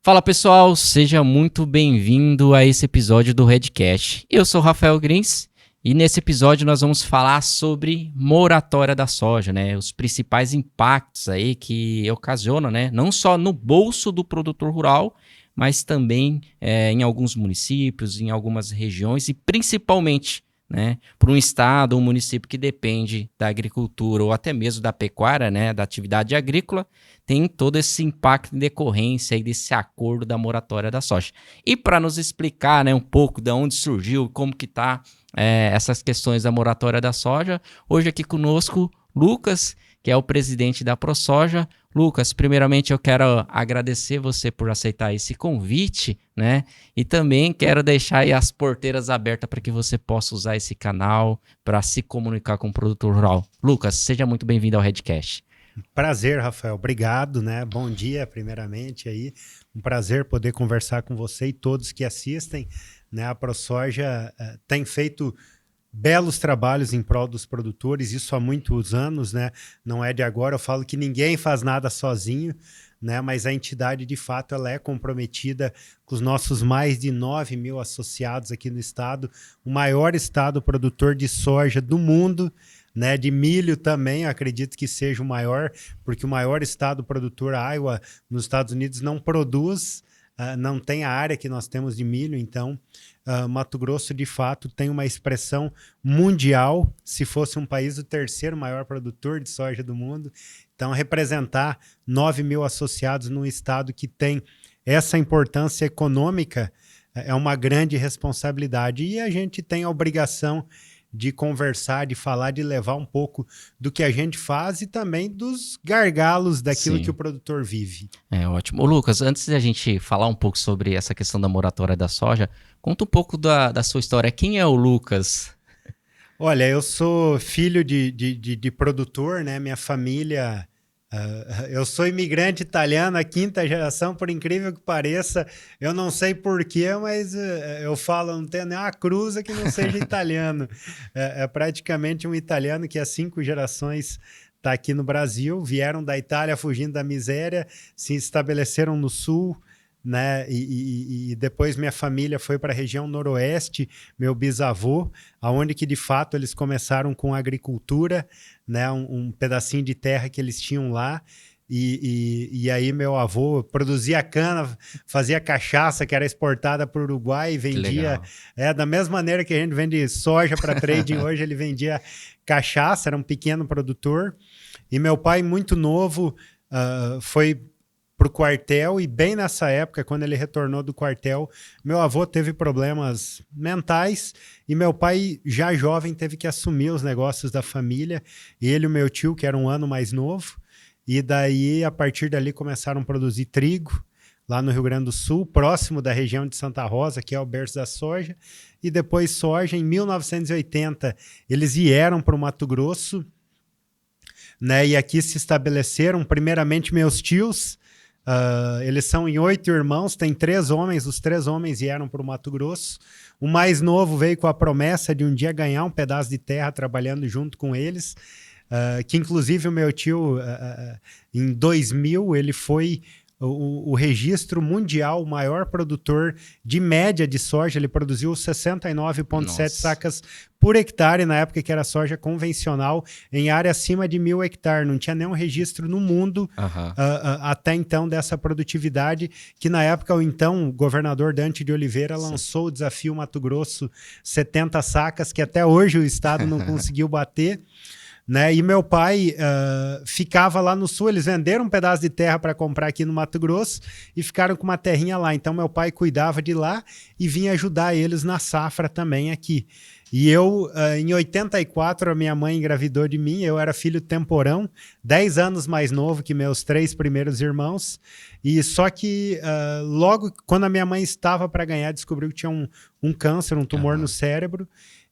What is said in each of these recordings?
Fala pessoal, seja muito bem-vindo a esse episódio do Redcast. Eu sou o Rafael Grins e nesse episódio nós vamos falar sobre moratória da soja, né? Os principais impactos aí que ocasionam, né? Não só no bolso do produtor rural, mas também em alguns municípios, em algumas regiões e principalmente, né, para um estado, um município que depende da agricultura ou até mesmo da pecuária, né, da atividade agrícola, tem todo esse impacto em decorrência aí desse acordo da moratória da soja. E para nos explicar, né, um pouco de onde surgiu, como que está essas questões da moratória da soja, hoje aqui conosco Lucas, que é o presidente da ProSoja. Lucas, primeiramente eu quero agradecer você por aceitar esse convite, né? E também quero deixar aí as porteiras abertas para que você possa usar esse canal para se comunicar com o produtor rural. Lucas, seja muito bem-vindo ao Redcast. Prazer, Rafael. Obrigado, né? Bom dia, primeiramente aí. Um prazer poder conversar com você e todos que assistem, né? A ProSoja tem feito belos trabalhos em prol dos produtores, isso há muitos anos, né? Não é de agora. Eu falo que ninguém faz nada sozinho, né? Mas a entidade, de fato, ela é comprometida com os nossos mais de 9 mil associados aqui no estado, o maior estado produtor de soja do mundo, né, de milho também, acredito que seja o maior, porque o maior estado produtor, Iowa, nos Estados Unidos, não produz, não tem a área que nós temos de milho, então Mato Grosso, de fato, tem uma expressão mundial, se fosse um país o terceiro maior produtor de soja do mundo. Então, representar 9 mil associados num estado que tem essa importância econômica é uma grande responsabilidade, e a gente tem a obrigação de conversar, de falar, de levar um pouco do que a gente faz e também dos gargalos daquilo que o produtor vive. É ótimo. Ô, Lucas, antes de a gente falar um pouco sobre essa questão da moratória da soja, conta um pouco da sua história. Quem é o Lucas? Olha, eu sou filho de produtor, né? Minha família... eu sou imigrante italiano, a quinta geração, por incrível que pareça. Eu não sei porquê, mas eu falo, não tenho nem uma cruza que não seja italiano. É praticamente um italiano que há 5 gerações está aqui no Brasil. Vieram da Itália fugindo da miséria, se estabeleceram no sul, né? E depois minha família foi para a região noroeste, meu bisavô, aonde que de fato eles começaram com agricultura, né? Um pedacinho de terra que eles tinham lá. E aí meu avô produzia cana, fazia cachaça que era exportada para o Uruguai e vendia. Da mesma maneira que a gente vende soja para trading hoje, ele vendia cachaça, era um pequeno produtor. E meu pai, muito novo, foi para o quartel, e bem nessa época, quando ele retornou do quartel, meu avô teve problemas mentais e meu pai, já jovem, teve que assumir os negócios da família. Ele e o meu tio, que era um ano mais novo, e daí, a partir dali, começaram a produzir trigo lá no Rio Grande do Sul, próximo da região de Santa Rosa, que é o berço da soja, e depois soja. Em 1980, eles vieram para o Mato Grosso, né, e aqui se estabeleceram, primeiramente, meus tios. Eles são em 8 irmãos, tem 3 homens, os 3 homens vieram para o Mato Grosso. O mais novo veio com a promessa de um dia ganhar um pedaço de terra trabalhando junto com eles, que inclusive o meu tio, em 2000, ele foi o registro mundial, o maior produtor de média de soja. Ele produziu 69,7 sacas por hectare, na época que era soja convencional, em área acima de 1.000 hectares. Não tinha nenhum registro no mundo até então dessa produtividade, que na época o então governador Dante de Oliveira lançou o desafio Mato Grosso 70 sacas, que até hoje o estado não conseguiu bater. Né? E meu pai ficava lá no sul. Eles venderam um pedaço de terra para comprar aqui no Mato Grosso e ficaram com uma terrinha lá. Então meu pai cuidava de lá e vinha ajudar eles na safra também aqui. E eu, em 84, a minha mãe engravidou de mim. Eu era filho temporão, 10 anos mais novo que meus 3 primeiros irmãos. E só que logo quando a minha mãe estava para ganhar, descobriu que tinha um câncer, um tumor no cérebro.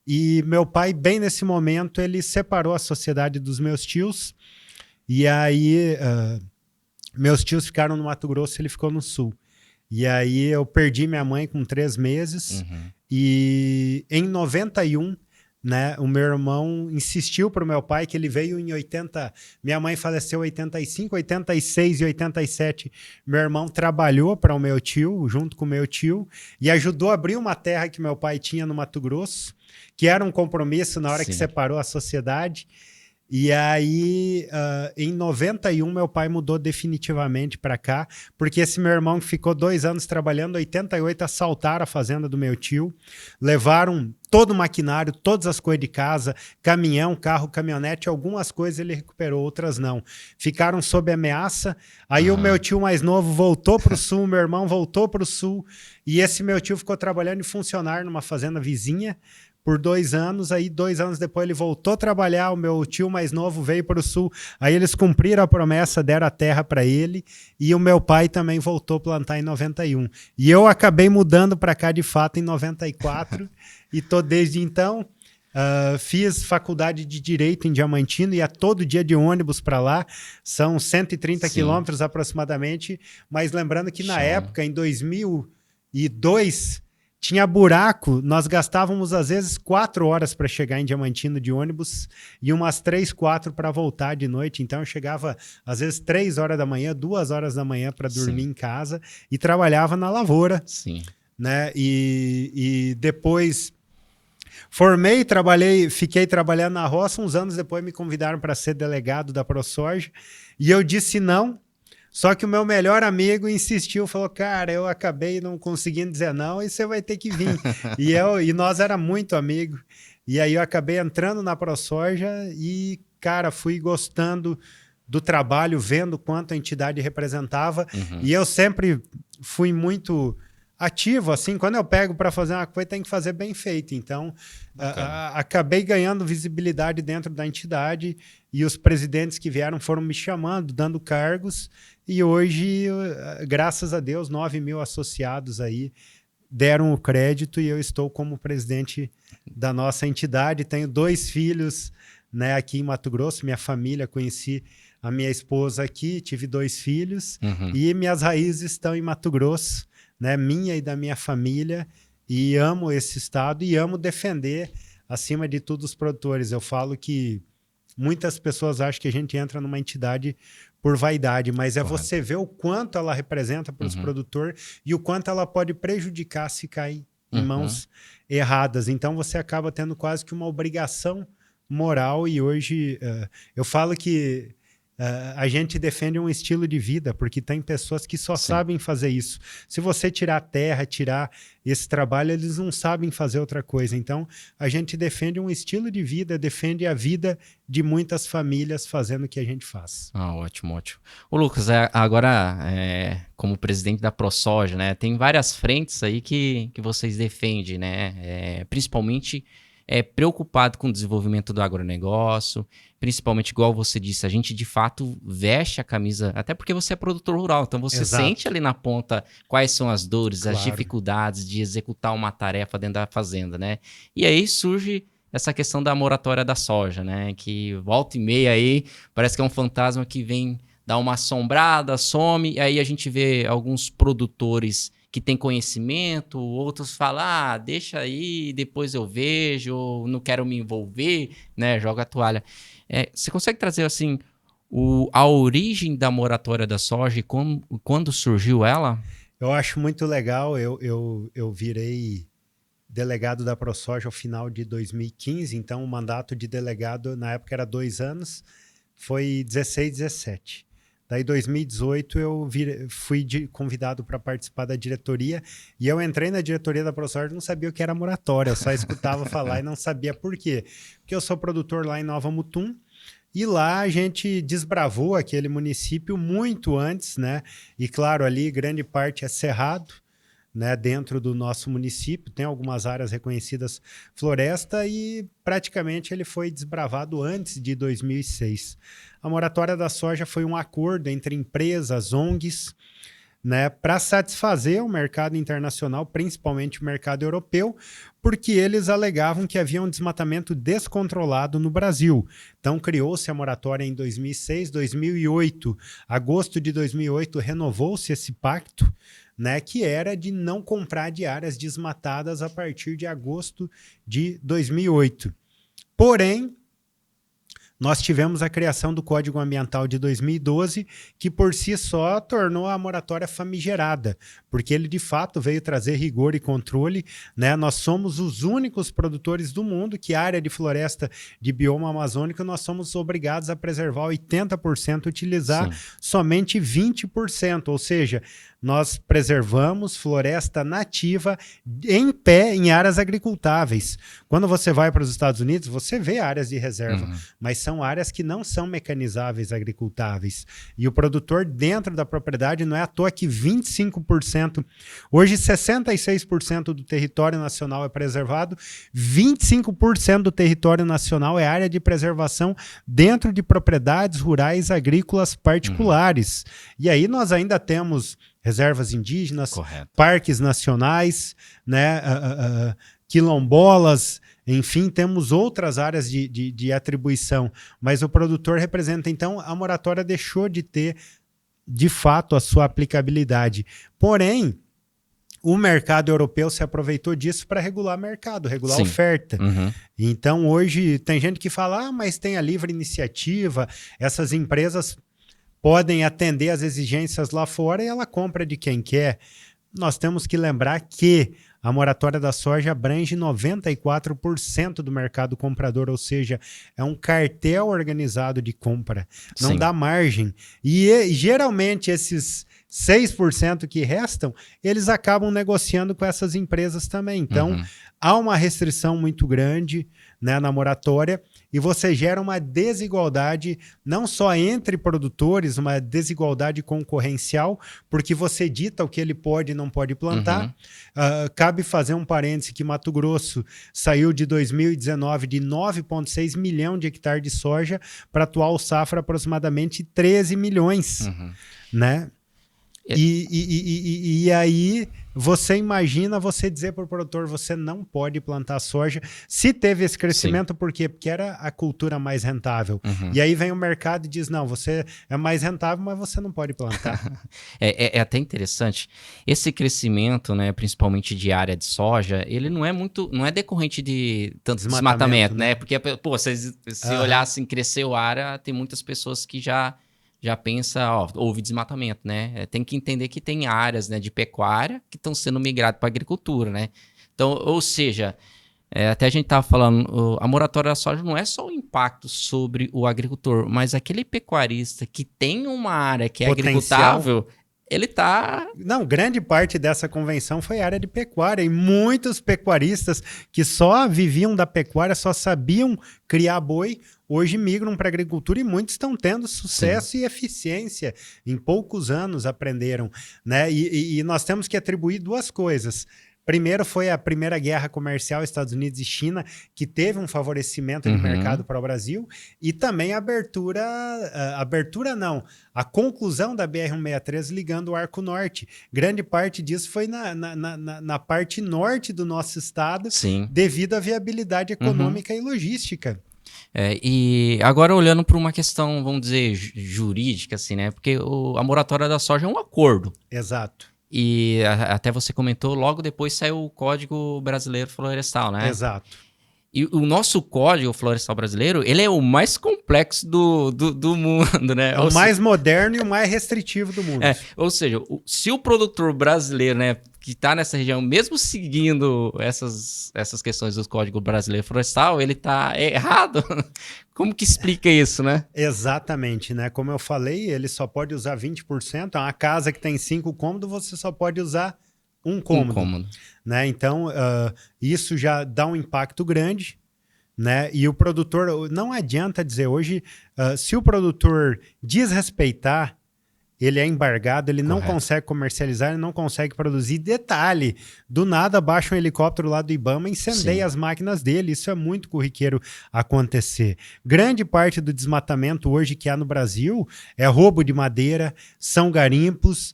E meu pai, bem nesse momento, ele separou a sociedade dos meus tios. E aí, meus tios ficaram no Mato Grosso, ele ficou no sul. E aí eu perdi minha mãe com 3 meses. E em 91, né? O meu irmão insistiu para o meu pai que ele veio em 80. Minha mãe faleceu em 85, 86 e 87. Meu irmão trabalhou para o meu tio, junto com o meu tio, e ajudou a abrir uma terra que meu pai tinha no Mato Grosso, que era um compromisso na hora que separou a sociedade. E aí, em 91, meu pai mudou definitivamente para cá, porque esse meu irmão que ficou 2 anos trabalhando, em 88 assaltaram a fazenda do meu tio, levaram todo o maquinário, todas as coisas de casa, caminhão, carro, caminhonete, algumas coisas ele recuperou, outras não. Ficaram sob ameaça, aí o meu tio mais novo voltou para o sul, meu irmão voltou para o sul, e esse meu tio ficou trabalhando de funcionário numa fazenda vizinha, por 2 anos, aí 2 anos depois ele voltou a trabalhar, o meu tio mais novo veio para o sul, aí eles cumpriram a promessa, deram a terra para ele, e o meu pai também voltou a plantar em 91. E eu acabei mudando para cá de fato em 94, e tô desde então. Fiz faculdade de Direito em Diamantino, ia todo dia de ônibus para lá, são 130 quilômetros aproximadamente, mas lembrando que na época, em 2002... tinha buraco, nós gastávamos às vezes 4 horas para chegar em Diamantino de ônibus e umas 3, 4 para voltar de noite. Então eu chegava às vezes 3 horas da manhã, 2 horas da manhã para dormir em casa e trabalhava na lavoura. Né? E depois formei, fiquei trabalhando na roça. Uns anos depois me convidaram para ser delegado da ProSoja e eu disse não. Só que o meu melhor amigo insistiu, falou, cara, eu acabei não conseguindo dizer não e você vai ter que vir. e nós era muito amigo. E aí eu acabei entrando na ProSoja e, cara, fui gostando do trabalho, vendo quanto a entidade representava. E eu sempre fui muito ativo, assim, quando eu pego para fazer uma coisa, tem que fazer bem feito. Então, acabei ganhando visibilidade dentro da entidade e os presidentes que vieram foram me chamando, dando cargos. E hoje, graças a Deus, 9 mil associados aí deram o crédito e eu estou como presidente da nossa entidade. Tenho 2 filhos, né, aqui em Mato Grosso, minha família, conheci a minha esposa aqui, tive 2 filhos e minhas raízes estão em Mato Grosso, né, minha e da minha família, e amo esse estado e amo defender, acima de tudo, os produtores. Eu falo que muitas pessoas acham que a gente entra numa entidade por vaidade, mas é você ver o quanto ela representa para os produtores e o quanto ela pode prejudicar se cair em mãos erradas. Então você acaba tendo quase que uma obrigação moral e hoje eu falo que a gente defende um estilo de vida, porque tem pessoas que só sabem fazer isso. Se você tirar a terra, tirar esse trabalho, eles não sabem fazer outra coisa. Então, a gente defende um estilo de vida, defende a vida de muitas famílias fazendo o que a gente faz. Ótimo, ótimo. Ô Lucas, agora, como presidente da ProSoja, né, tem várias frentes aí que vocês defendem, né, principalmente preocupado com o desenvolvimento do agronegócio, principalmente, igual você disse, a gente de fato veste a camisa, até porque você é produtor rural, então você sente ali na ponta quais são as dores, as dificuldades de executar uma tarefa dentro da fazenda, né? E aí surge essa questão da moratória da soja, né? Que volta e meia aí, parece que é um fantasma que vem dar uma assombrada, some, e aí a gente vê alguns produtores que tem conhecimento, outros falam, deixa aí, depois eu vejo, ou não quero me envolver, né, joga a toalha. Você consegue trazer, assim, a origem da moratória da soja e quando surgiu ela? Eu acho muito legal, eu virei delegado da ProSoja ao final de 2015, então o mandato de delegado na época era 2 anos, foi 16, 17. Daí, em 2018, eu fui convidado para participar da diretoria e eu entrei na diretoria da ProSoja e não sabia o que era moratória, eu só escutava falar e não sabia por quê. Porque eu sou produtor lá em Nova Mutum e lá a gente desbravou aquele município muito antes, né? E claro, ali grande parte é cerrado, né, dentro do nosso município, tem algumas áreas reconhecidas floresta e praticamente ele foi desbravado antes de 2006. A moratória da soja foi um acordo entre empresas, ONGs, né, para satisfazer o mercado internacional, principalmente o mercado europeu, porque eles alegavam que havia um desmatamento descontrolado no Brasil. Então criou-se a moratória em 2006, 2008, agosto de 2008 renovou-se esse pacto, né, que era de não comprar de áreas desmatadas a partir de agosto de 2008. Porém, nós tivemos a criação do Código Ambiental de 2012, que por si só tornou a moratória famigerada, porque ele de fato veio trazer rigor e controle, né? Nós somos os únicos produtores do mundo que a área de floresta de bioma amazônico nós somos obrigados a preservar 80%, utilizar somente 20%, ou seja, nós preservamos floresta nativa em pé em áreas agricultáveis. Quando você vai para os Estados Unidos, você vê áreas de reserva, mas são áreas que não são mecanizáveis agricultáveis. E o produtor dentro da propriedade, não é à toa que 25%, hoje 66% do território nacional é preservado, 25% do território nacional é área de preservação dentro de propriedades rurais agrícolas particulares. E aí nós ainda temos reservas indígenas, parques nacionais, né, quilombolas, enfim, temos outras áreas de atribuição, mas o produtor representa, então, a moratória deixou de ter, de fato, a sua aplicabilidade. Porém, o mercado europeu se aproveitou disso para regular mercado, regular oferta. Então, hoje, tem gente que fala, mas tem a livre iniciativa, essas empresas podem atender às exigências lá fora e ela compra de quem quer. Nós temos que lembrar que a moratória da soja abrange 94% do mercado comprador, ou seja, é um cartel organizado de compra. Não dá margem. E geralmente esses 6% que restam, eles acabam negociando com essas empresas também. Então, há uma restrição muito grande, né, na moratória, e você gera uma desigualdade não só entre produtores, uma desigualdade concorrencial, porque você dita o que ele pode e não pode plantar. Cabe fazer um parêntese que Mato Grosso saiu de 2019 de 9,6 milhões de hectares de soja para atual safra aproximadamente 13 milhões, né? E aí você imagina você dizer para o produtor, você não pode plantar soja. Se teve esse crescimento, por quê? Porque era a cultura mais rentável. E aí vem o mercado e diz, não, você é mais rentável, mas você não pode plantar. É até interessante. Esse crescimento, né, principalmente de área de soja, ele não é decorrente de tanto desmatamento, né? Porque, pô, se olhar assim, cresceu a área, tem muitas pessoas que já pensa, houve desmatamento, né? Tem que entender que tem áreas, né, de pecuária que estão sendo migradas para a agricultura, né? Então, ou seja, até a gente estava falando, a moratória da soja não é só o impacto sobre o agricultor, mas aquele pecuarista que tem uma área que é agricultável, ele tá... Não, grande parte dessa convenção foi área de pecuária, e muitos pecuaristas que só viviam da pecuária, só sabiam criar boi, hoje migram para a agricultura e muitos estão tendo sucesso e eficiência. Em poucos anos aprenderam, né? E nós temos que atribuir duas coisas. Primeiro foi a primeira guerra comercial Estados Unidos e China, que teve um favorecimento de mercado para o Brasil, e também a a conclusão da BR-163 ligando o Arco Norte. Grande parte disso foi na parte norte do nosso estado, devido à viabilidade econômica e logística. E agora olhando para uma questão, vamos dizer, jurídica, assim, né? Porque a moratória da soja é um acordo. Exato. E até você comentou, logo depois saiu o Código Brasileiro Florestal, né? Exato. E o nosso Código Florestal Brasileiro, ele é o mais complexo do mundo, né? É o mais moderno e o mais restritivo do mundo. Ou seja, se o produtor brasileiro, né, que está nessa região, mesmo seguindo essas questões do Código Brasileiro Florestal, ele está errado. Como que explica isso, né? Exatamente, né? Como eu falei, ele só pode usar 20%. Uma casa que tem 5 cômodos, você só pode usar um cômodo. Né? Então, isso já dá um impacto grande, né? E o produtor, não adianta dizer hoje, se o produtor desrespeitar, ele é embargado, ele não consegue comercializar, ele não consegue produzir. Detalhe, do nada baixa um helicóptero lá do IBAMA e incendeia as máquinas dele. Isso é muito corriqueiro acontecer. Grande parte do desmatamento hoje que há no Brasil é roubo de madeira, são garimpos,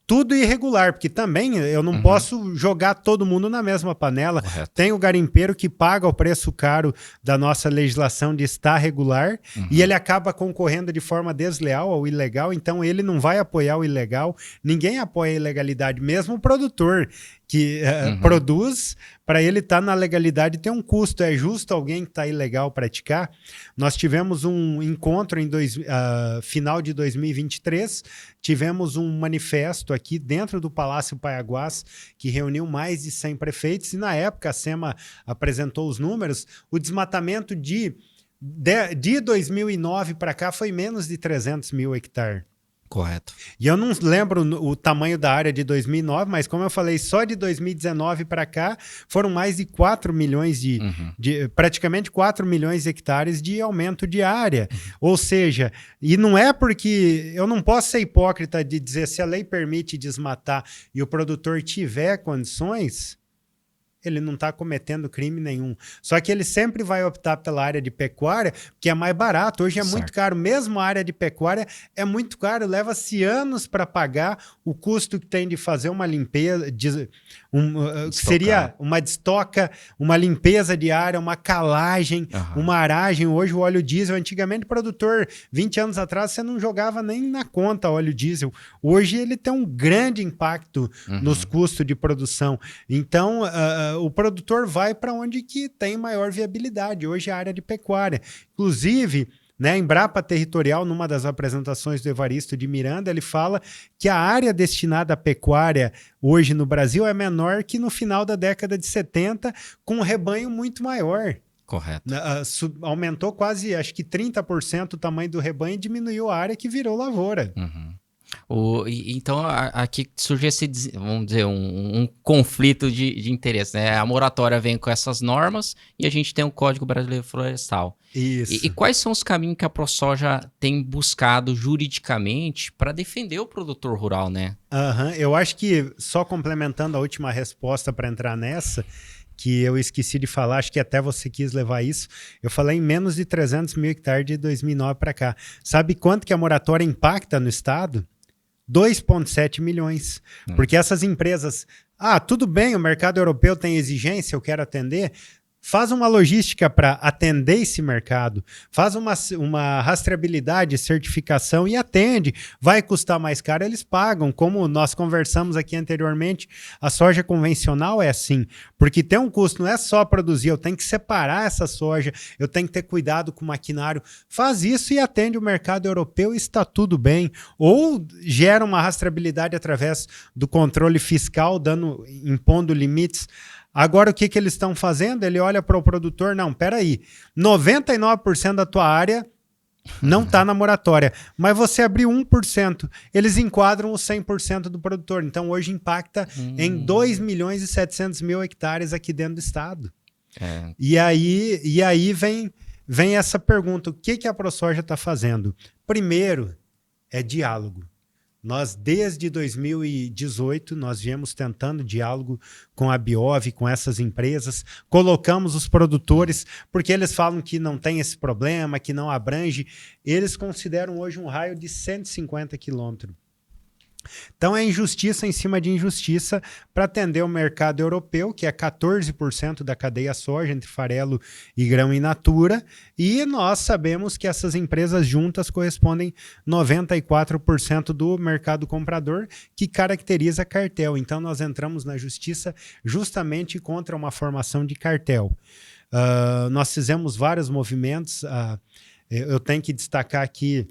tudo irregular, porque também eu não posso jogar todo mundo na mesma panela. Tem o garimpeiro que paga o preço caro da nossa legislação de estar regular e ele acaba concorrendo de forma desleal ao ilegal, então ele não vai apoiar o ilegal, ninguém apoia a ilegalidade, mesmo o produtor que produz, para ele estar na legalidade tem um custo. É justo alguém que está ilegal praticar? Nós tivemos um encontro em final de 2023, tivemos um manifesto aqui dentro do Palácio Paiaguás que reuniu mais de 100 prefeitos e na época a SEMA apresentou os números, o desmatamento de 2009 para cá foi menos de 300 mil hectares. Correto. E eu não lembro o tamanho da área de 2009, mas como eu falei, só de 2019 para cá foram mais de 4 milhões praticamente 4 milhões de hectares de aumento de área. Ou seja, e não é porque eu não posso ser hipócrita de dizer se a lei permite desmatar e o produtor tiver condições, ele não está cometendo crime nenhum. Só que ele sempre vai optar pela área de pecuária, que é mais barato. Hoje é muito caro. Mesmo a área de pecuária é muito caro. Leva-se anos para pagar o custo que tem de fazer uma limpeza, que seria uma destoca, uma limpeza de área, uma calagem, uma aragem. Hoje o óleo diesel, antigamente produtor, 20 anos atrás, você não jogava nem na conta óleo diesel. Hoje ele tem um grande impacto nos custos de produção. Então, o produtor vai para onde que tem maior viabilidade. Hoje é a área de pecuária. Inclusive, né, Embrapa Territorial, numa das apresentações do Evaristo de Miranda, ele fala que a área destinada à pecuária hoje no Brasil é menor que no final da década de 70, com um rebanho muito maior. Correto. Aumentou quase, acho que 30% o tamanho do rebanho e diminuiu a área que virou lavoura. Então, aqui surge esse, vamos dizer, um conflito de interesse, né? A moratória vem com essas normas e a gente tem o Código Brasileiro Florestal. Isso. E quais são os caminhos que a ProSoja tem buscado juridicamente para defender o produtor rural, né? Eu acho que, só complementando a última resposta para entrar nessa, que eu esqueci de falar, acho que até você quis levar isso, eu falei em menos de 300 mil hectares de 2009 para cá. Sabe quanto que a moratória impacta no estado? 2,7 milhões. Porque essas empresas, tudo bem, o mercado europeu tem exigência, eu quero atender. Faz uma logística para atender esse mercado, faz uma rastreabilidade, certificação e atende. Vai custar mais caro, eles pagam. Como nós conversamos aqui anteriormente, a soja convencional é assim, porque tem um custo, não é só produzir, eu tenho que separar essa soja, eu tenho que ter cuidado com o maquinário. Faz isso e atende o mercado europeu e está tudo bem. Ou gera uma rastreabilidade através do controle fiscal, impondo limites. Agora, o que eles estão fazendo? Ele olha para o produtor, não, peraí, 99% da tua área não está na moratória, mas você abriu 1%, eles enquadram os 100% do produtor. Então, hoje impacta em 2 milhões e 700 mil hectares aqui dentro do estado. E aí vem essa pergunta, o que a ProSoja está fazendo? Primeiro, é diálogo. Nós, desde 2018, nós viemos tentando diálogo com a Biov, com essas empresas, colocamos os produtores, porque eles falam que não tem esse problema, que não abrange, eles consideram hoje um raio de 150 quilômetros. Então é injustiça em cima de injustiça para atender o mercado europeu, que é 14% da cadeia soja entre farelo e grão in natura, e nós sabemos que essas empresas juntas correspondem 94% do mercado comprador, que caracteriza cartel. Então nós entramos na justiça justamente contra uma formação de cartel. Nós fizemos vários movimentos, eu tenho que destacar aqui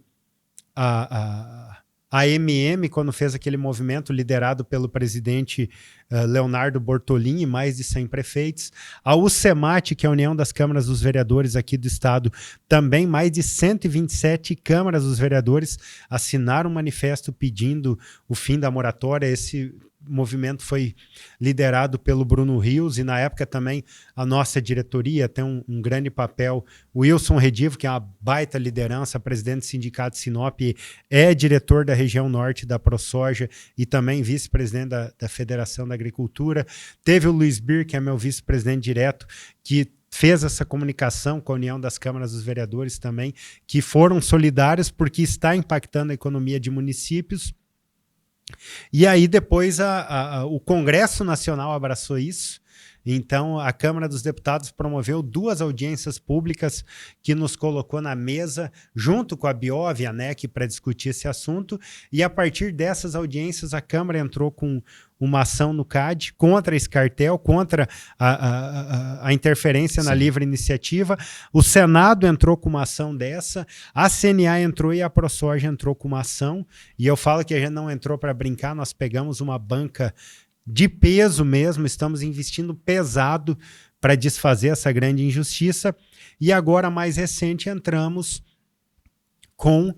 a MM, quando fez aquele movimento liderado pelo presidente Leonardo Bortolin e mais de 100 prefeitos. A UCEMAT, que é a União das Câmaras dos Vereadores aqui do estado, também mais de 127 câmaras dos vereadores assinaram um manifesto pedindo o fim da moratória. Esse movimento foi liderado pelo Bruno Rios e na época também a nossa diretoria tem um grande papel. O Wilson Redivo, que é uma baita liderança, presidente do Sindicato Sinop, é diretor da região norte da ProSoja e também vice-presidente da Federação da Agricultura. Teve o Luiz Bir, que é meu vice-presidente direto, que fez essa comunicação com a União das Câmaras dos Vereadores também, que foram solidários porque está impactando a economia de municípios. E aí depois o Congresso Nacional abraçou isso Então, a Câmara dos Deputados promoveu 2 audiências públicas que nos colocou na mesa, junto com a Biov e a ANEC, para discutir esse assunto. E a partir dessas audiências, a Câmara entrou com uma ação no CAD contra esse cartel, contra a interferência na livre iniciativa. O Senado entrou com uma ação dessa, a CNA entrou e a ProSoja entrou com uma ação. E eu falo que a gente não entrou para brincar, nós pegamos uma banca de peso mesmo, estamos investindo pesado para desfazer essa grande injustiça. E agora, mais recente, entramos com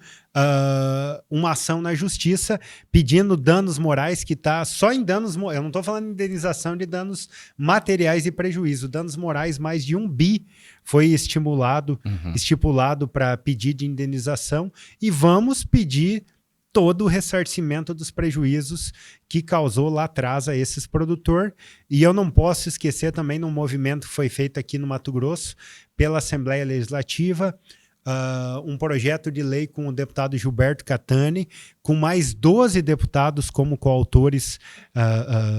uma ação na justiça pedindo danos morais, que está só em danos, eu não estou falando de indenização de danos materiais e prejuízo, danos morais, mais de 1 bi foi estipulado para pedir de indenização, e vamos pedir todo o ressarcimento dos prejuízos que causou lá atrás a esses produtores. E eu não posso esquecer também de um movimento que foi feito aqui no Mato Grosso pela Assembleia Legislativa, um projeto de lei com o deputado Gilberto Catani, com mais 12 deputados como coautores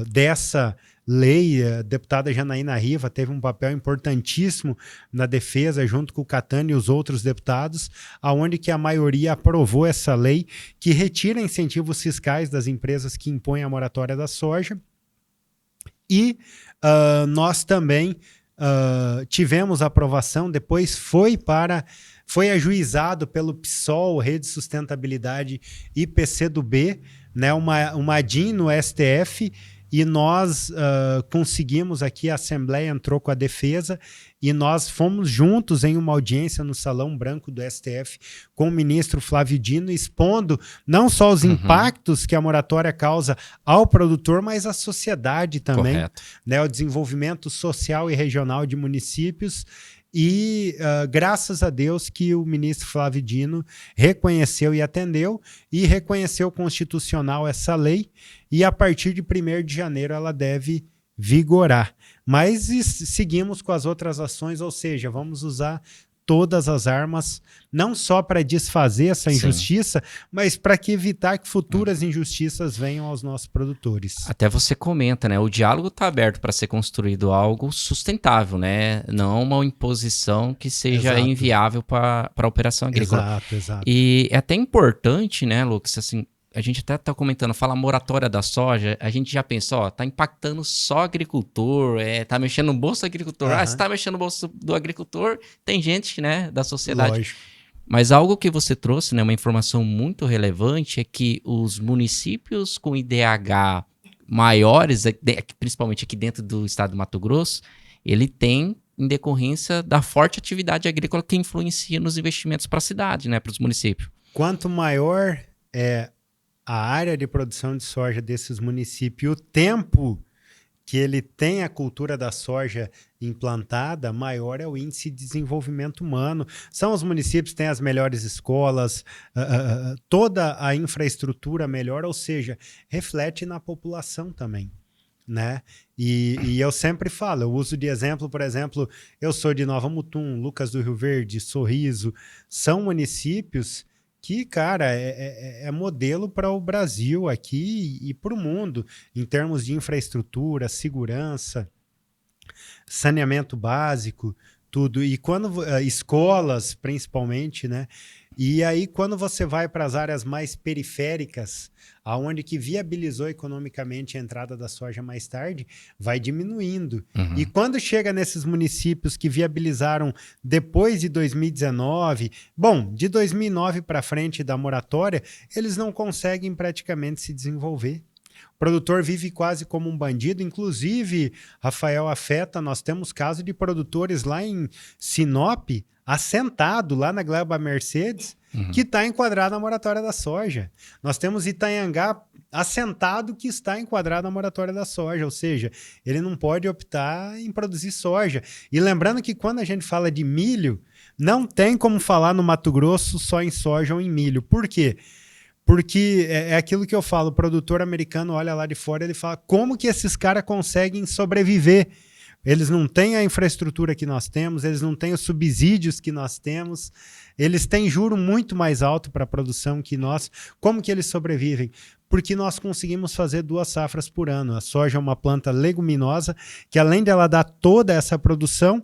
dessa lei. A deputada Janaína Riva teve um papel importantíssimo na defesa, junto com o Catani e os outros deputados, aonde que a maioria aprovou essa lei que retira incentivos fiscais das empresas que impõem a moratória da soja. E nós também tivemos aprovação, depois foi ajuizado pelo PSOL, Rede Sustentabilidade e PCdoB, né, uma ADIM no STF, e nós conseguimos aqui, a Assembleia entrou com a defesa, e nós fomos juntos em uma audiência no Salão Branco do STF com o ministro Flávio Dino, expondo não só os impactos que a moratória causa ao produtor, mas à sociedade também, né, o desenvolvimento social e regional de municípios. E graças a Deus que o ministro Flávio Dino reconheceu e atendeu, e reconheceu constitucional essa lei, e a partir de 1º de janeiro ela deve vigorar. Mas seguimos com as outras ações, ou seja, vamos usar todas as armas, não só para desfazer essa injustiça, mas para evitar que futuras injustiças venham aos nossos produtores. Até você comenta, né? O diálogo está aberto para ser construído algo sustentável, né? Não uma imposição que seja inviável para a operação agrícola. Exato. E é até importante, né, Lucas, assim, a gente até está comentando, fala moratória da soja, a gente já pensou, ó, tá impactando só agricultor, tá mexendo no bolso do agricultor. Se tá mexendo no bolso do agricultor, tem gente, né, da sociedade. Lógico. Mas algo que você trouxe, né, uma informação muito relevante, é que os municípios com IDH maiores, principalmente aqui dentro do estado do Mato Grosso, ele tem, em decorrência da forte atividade agrícola que influencia nos investimentos para a cidade, né, para os municípios. Quanto maior é a área de produção de soja desses municípios, o tempo que ele tem a cultura da soja implantada, maior é o índice de desenvolvimento humano. São os municípios que têm as melhores escolas, toda a infraestrutura melhor, ou seja, reflete na população também, né? E eu sempre falo, eu uso de exemplo, por exemplo, eu sou de Nova Mutum, Lucas do Rio Verde, Sorriso, são municípios que, cara, é modelo para o Brasil aqui e para o mundo, em termos de infraestrutura, segurança, saneamento básico, tudo. E quando escolas, principalmente, né? E aí, quando você vai para as áreas mais periféricas, aonde que viabilizou economicamente a entrada da soja mais tarde, vai diminuindo. E quando chega nesses municípios que viabilizaram depois de 2019, bom, de 2009 para frente da moratória, eles não conseguem praticamente se desenvolver. O produtor vive quase como um bandido, inclusive, Rafael, afeta, nós temos caso de produtores lá em Sinop, assentado lá na Gleba Mercedes, que está enquadrado na moratória da soja. Nós temos Itanhangá assentado que está enquadrado na moratória da soja, ou seja, ele não pode optar em produzir soja. E lembrando que quando a gente fala de milho, não tem como falar no Mato Grosso só em soja ou em milho. Por quê? Porque é aquilo que eu falo, o produtor americano olha lá de fora e ele fala, como que esses caras conseguem sobreviver? eles não têm a infraestrutura que nós temos, eles não têm os subsídios que nós temos, eles têm juro muito mais alto para a produção que nós. Como que eles sobrevivem? Porque nós conseguimos fazer 2 safras por ano. A soja é uma planta leguminosa que, além dela dar toda essa produção,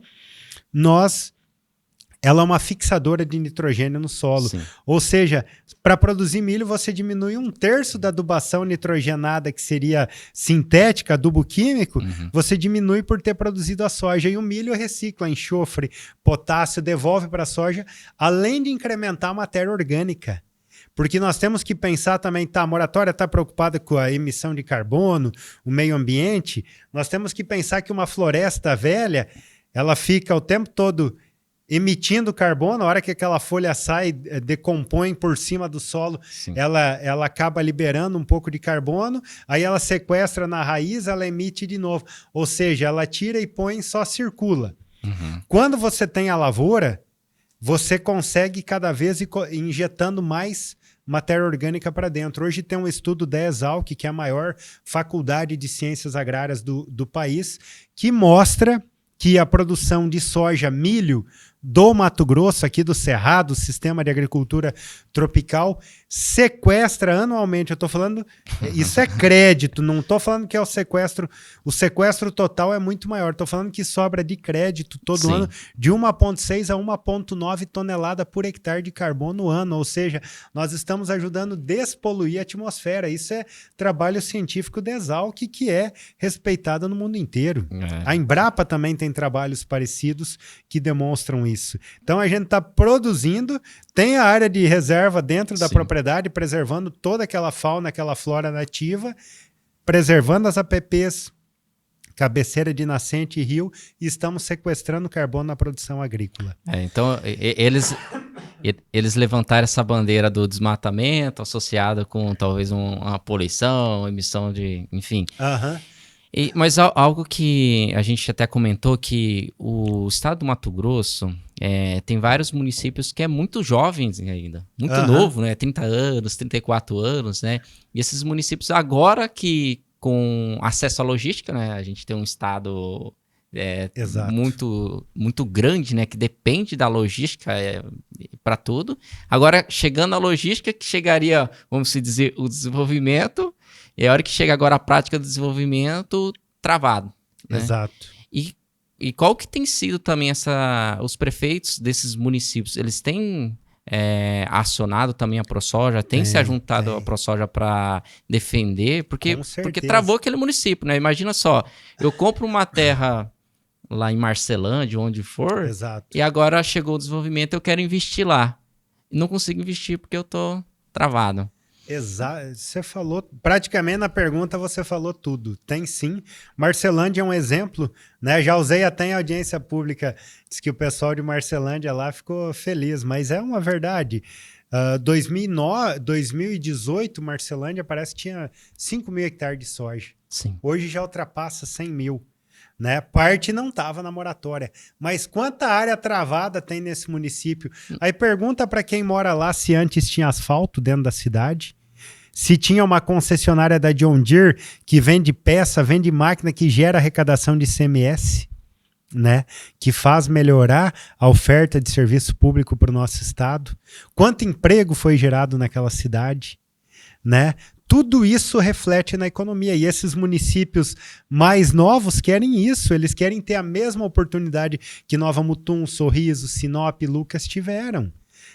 ela é uma fixadora de nitrogênio no solo. Sim. Ou seja, para produzir milho, você diminui 1/3 da adubação nitrogenada, que seria sintética, adubo químico, você diminui por ter produzido a soja. E o milho recicla enxofre, potássio, devolve para a soja, além de incrementar a matéria orgânica. Porque nós temos que pensar também, a moratória está preocupada com a emissão de carbono, o meio ambiente, nós temos que pensar que uma floresta velha, ela fica o tempo todo emitindo carbono. A hora que aquela folha sai, decompõe por cima do solo, ela acaba liberando um pouco de carbono, aí ela sequestra na raiz, ela emite de novo. Ou seja, ela tira e põe, só circula. Quando você tem a lavoura, você consegue cada vez ir injetando mais matéria orgânica para dentro. Hoje tem um estudo da Exalc, que é a maior faculdade de ciências agrárias do país, que mostra que a produção de soja, milho do Mato Grosso, aqui do Cerrado, Sistema de Agricultura Tropical, sequestra anualmente. Eu estou falando, isso é crédito, não estou falando que é o sequestro total é muito maior, estou falando que sobra de crédito todo ano de 1,6 a 1,9 tonelada por hectare de carbono no ano. Ou seja, nós estamos ajudando a despoluir a atmosfera. Isso é trabalho científico da Exalc, que é respeitado no mundo inteiro. A Embrapa também tem trabalhos parecidos que demonstram isso. Então a gente está produzindo, tem a área de reserva dentro da propriedade, preservando toda aquela fauna, aquela flora nativa, preservando as APPs, cabeceira de nascente e rio, e estamos sequestrando carbono na produção agrícola. Então eles levantaram essa bandeira do desmatamento associada com talvez uma poluição, emissão de, enfim. Mas algo que a gente até comentou, que o estado do Mato Grosso tem vários municípios que é muito jovens ainda, muito novo, né? 30 anos, 34 anos, né? E esses municípios agora que com acesso à logística, né? A gente tem um estado muito, muito grande, né? Que depende da logística para tudo. Agora, chegando à logística, que chegaria, vamos dizer, o desenvolvimento. E a hora que chega agora a prática do desenvolvimento, travado. Né? Exato. E qual que tem sido também os prefeitos desses municípios? Eles têm acionado também a ProSoja, tem se ajuntado a ProSoja para defender? Porque travou aquele município, né? Imagina só, eu compro uma terra lá em Marcelândia, onde for, e agora chegou o desenvolvimento, eu quero investir lá. E não consigo investir porque eu tô travado. Exato, você falou, praticamente na pergunta você falou tudo. Tem sim. Marcelândia é um exemplo, né? Já usei até em audiência pública, diz que o pessoal de Marcelândia lá ficou feliz, mas é uma verdade. 2018, Marcelândia parece que tinha 5 mil hectares de soja. Sim. Hoje já ultrapassa 100 mil. Né? Parte não estava na moratória, mas quanta área travada tem nesse município? Aí pergunta para quem mora lá se antes tinha asfalto dentro da cidade, se tinha uma concessionária da John Deere que vende peça, vende máquina que gera arrecadação de ICMS, né? Que faz melhorar a oferta de serviço público para o nosso estado. Quanto emprego foi gerado naquela cidade, né? Tudo isso reflete na economia, e esses municípios mais novos querem isso, eles querem ter a mesma oportunidade que Nova Mutum, Sorriso, Sinop, Lucas tiveram.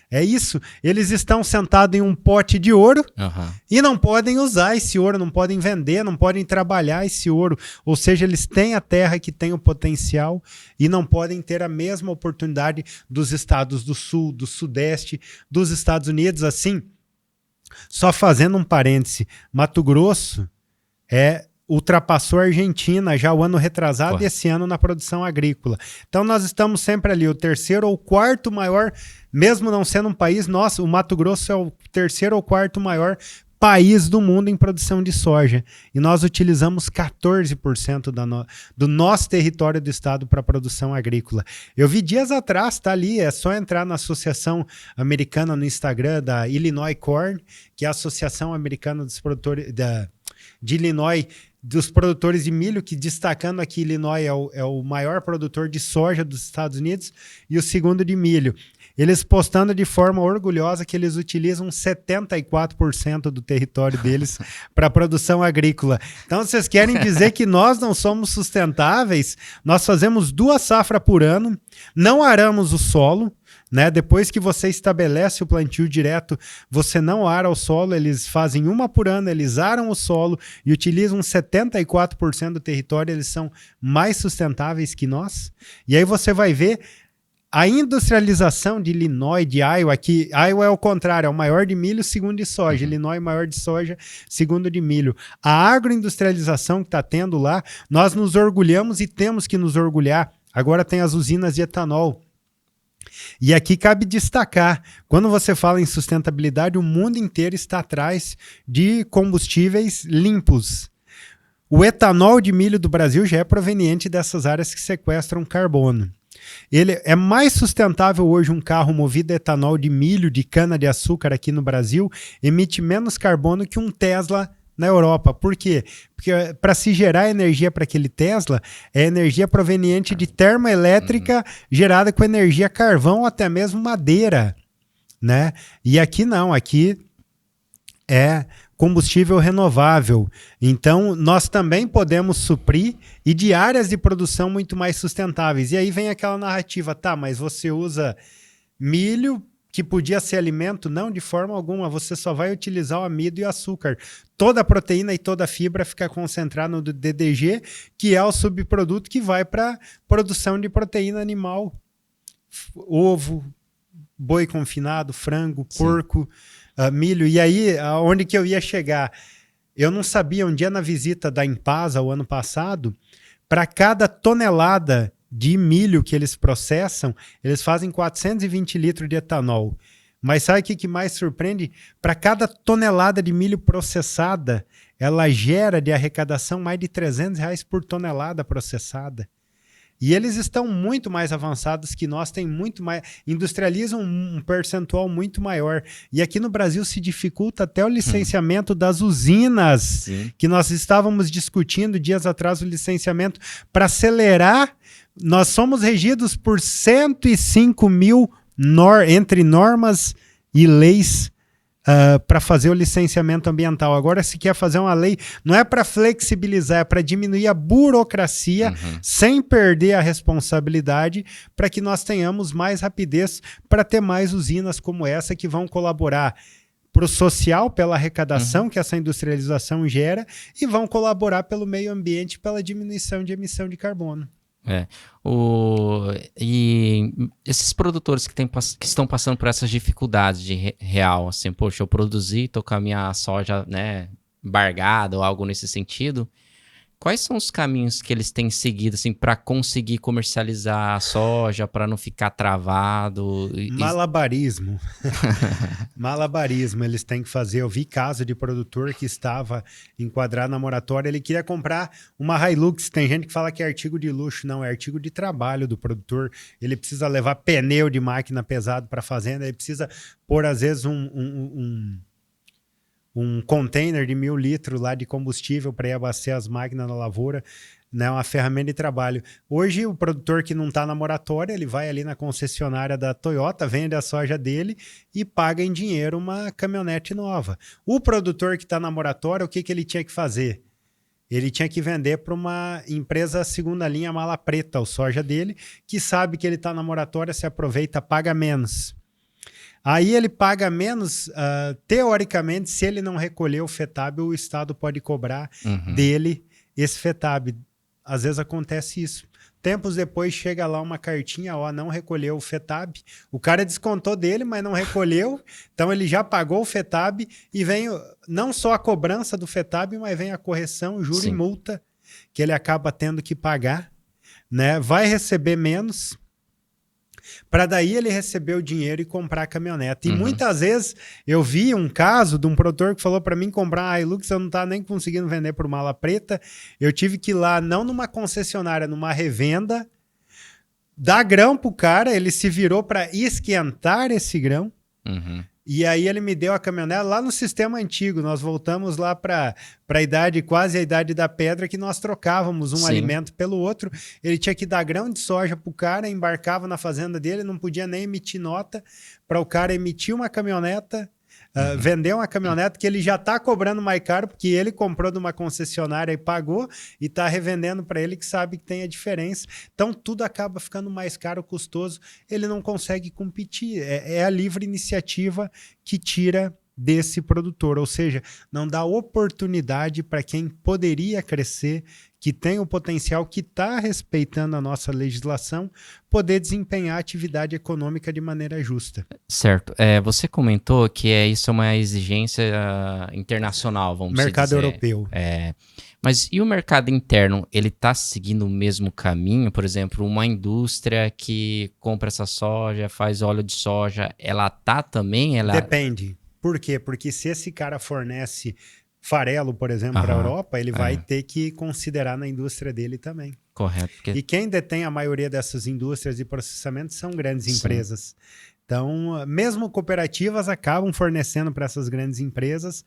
É isso, eles estão sentados em um pote de ouro e não podem usar esse ouro, não podem vender, não podem trabalhar esse ouro, ou seja, eles têm a terra que tem o potencial e não podem ter a mesma oportunidade dos estados do Sul, do Sudeste, dos Estados Unidos, assim. Só fazendo um parêntese, Mato Grosso ultrapassou a Argentina já o ano retrasado e esse ano na produção agrícola. Então nós estamos sempre ali, o terceiro ou quarto maior, mesmo não sendo um país, o Mato Grosso é o terceiro ou quarto maior país do mundo em produção de soja. E nós utilizamos 14% do nosso território do estado para produção agrícola. Eu vi dias atrás, tá ali, é só entrar na Associação Americana no Instagram da Illinois Corn, que é a Associação Americana dos Produtores de Illinois dos produtores de milho, que destacando aqui, Illinois é o maior produtor de soja dos Estados Unidos e o segundo de milho. Eles postando de forma orgulhosa que eles utilizam 74% do território deles para produção agrícola. Então, vocês querem dizer que nós não somos sustentáveis? Nós fazemos 2 safras por ano, não aramos o solo, né? Depois que você estabelece o plantio direto, você não ara o solo, eles fazem 1 por ano, eles aram o solo e utilizam 74% do território, eles são mais sustentáveis que nós. E aí você vai ver a industrialização de Illinois, de Iowa, que Iowa é o contrário, é o maior de milho, segundo de soja. Illinois, maior de soja, segundo de milho. A agroindustrialização que está tendo lá, nós nos orgulhamos e temos que nos orgulhar. Agora tem as usinas de etanol. E aqui cabe destacar, quando você fala em sustentabilidade, o mundo inteiro está atrás de combustíveis limpos. O etanol de milho do Brasil já é proveniente dessas áreas que sequestram carbono. Ele é mais sustentável hoje um carro movido a etanol de milho, de cana-de-açúcar aqui no Brasil, emite menos carbono que um Tesla na Europa. Por quê? Porque para se gerar energia para aquele Tesla, é energia proveniente de termoelétrica gerada com energia carvão ou até mesmo madeira, né? E aqui não, aqui é combustível renovável. Então, nós também podemos suprir e de áreas de produção muito mais sustentáveis. E aí vem aquela narrativa, tá, mas você usa milho que podia ser alimento? Não, de forma alguma. Você só vai utilizar o amido e o açúcar. Toda a proteína e toda a fibra fica concentrada no DDG, que é o subproduto que vai para produção de proteína animal. Ovo, boi confinado, frango, porco, milho. E aí, onde que eu ia chegar? Eu não sabia, um dia na visita da Impasa, o ano passado, para cada tonelada de milho que eles processam, eles fazem 420 litros de etanol. Mas sabe o que mais surpreende? Para cada tonelada de milho processada, ela gera de arrecadação mais de R$300 por tonelada processada. E eles estão muito mais avançados que nós, têm muito mais, industrializam um percentual muito maior. E aqui no Brasil se dificulta até o licenciamento das usinas, Sim. que nós estávamos discutindo dias atrás, o licenciamento para acelerar. Nós somos regidos por 105 mil entre normas e leis para fazer o licenciamento ambiental. Agora, se quer fazer uma lei, não é para flexibilizar, é para diminuir a burocracia sem perder a responsabilidade, para que nós tenhamos mais rapidez para ter mais usinas como essa que vão colaborar para o social, pela arrecadação que essa industrialização gera, e vão colaborar pelo meio ambiente, pela diminuição de emissão de carbono. E esses produtores que estão passando por essas dificuldades de real, assim, poxa, eu produzi, tô com a minha soja, né, embargada ou algo nesse sentido, quais são os caminhos que eles têm seguido, assim, para conseguir comercializar a soja, para não ficar travado? Malabarismo. Malabarismo eles têm que fazer. Eu vi caso de produtor que estava enquadrado na moratória, ele queria comprar uma Hilux. Tem gente que fala que é artigo de luxo. Não, é artigo de trabalho do produtor. Ele precisa levar pneu de máquina pesado para a fazenda, ele precisa pôr, às vezes, um container de 1.000 litros lá de combustível para ir abastecer as máquinas na lavoura, né, uma ferramenta de trabalho. Hoje, o produtor que não está na moratória, ele vai ali na concessionária da Toyota, vende a soja dele e paga em dinheiro uma caminhonete nova. O produtor que está na moratória, o que ele tinha que fazer? Ele tinha que vender para uma empresa segunda linha mala preta, o soja dele, que sabe que ele está na moratória, se aproveita, paga menos. Aí ele paga menos, teoricamente, se ele não recolher o FETAB, o Estado pode cobrar dele esse FETAB. Às vezes acontece isso. Tempos depois chega lá uma cartinha, não recolheu o FETAB. O cara descontou dele, mas não recolheu. Então ele já pagou o FETAB e vem não só a cobrança do FETAB, mas vem a correção, juro e multa que ele acaba tendo que pagar, né? Vai receber menos, para daí ele receber o dinheiro e comprar a caminhonete. E muitas vezes eu vi um caso de um produtor que falou para mim comprar a Hilux, eu não estava nem conseguindo vender por mala preta, eu tive que ir lá, não numa concessionária, numa revenda, dar grão pro cara, ele se virou para esquentar esse grão, E aí ele me deu a caminhonete lá no sistema antigo. Nós voltamos lá para a idade, quase a idade da pedra, que nós trocávamos um alimento pelo outro. Ele tinha que dar grão de soja para o cara, embarcava na fazenda dele, não podia nem emitir nota para o cara emitir uma caminhoneta, vender uma caminhonete que ele já está cobrando mais caro, porque ele comprou de uma concessionária e pagou, e está revendendo para ele, que sabe que tem a diferença. Então tudo acaba ficando mais caro, custoso, ele não consegue competir. É a livre iniciativa que tira desse produtor, ou seja, não dá oportunidade para quem poderia crescer, que tem o potencial, que está respeitando a nossa legislação, poder desempenhar a atividade econômica de maneira justa. Certo. Você comentou que isso é uma exigência internacional, vamos dizer. Mercado europeu. Mas e o mercado interno, ele está seguindo o mesmo caminho? Por exemplo, uma indústria que compra essa soja, faz óleo de soja, ela tá também? Depende. Por quê? Porque se esse cara fornece farelo, por exemplo, para a Europa, ele vai ter que considerar na indústria dele também. Correto. E quem detém a maioria dessas indústrias de processamento são grandes empresas. Então, mesmo cooperativas acabam fornecendo para essas grandes empresas,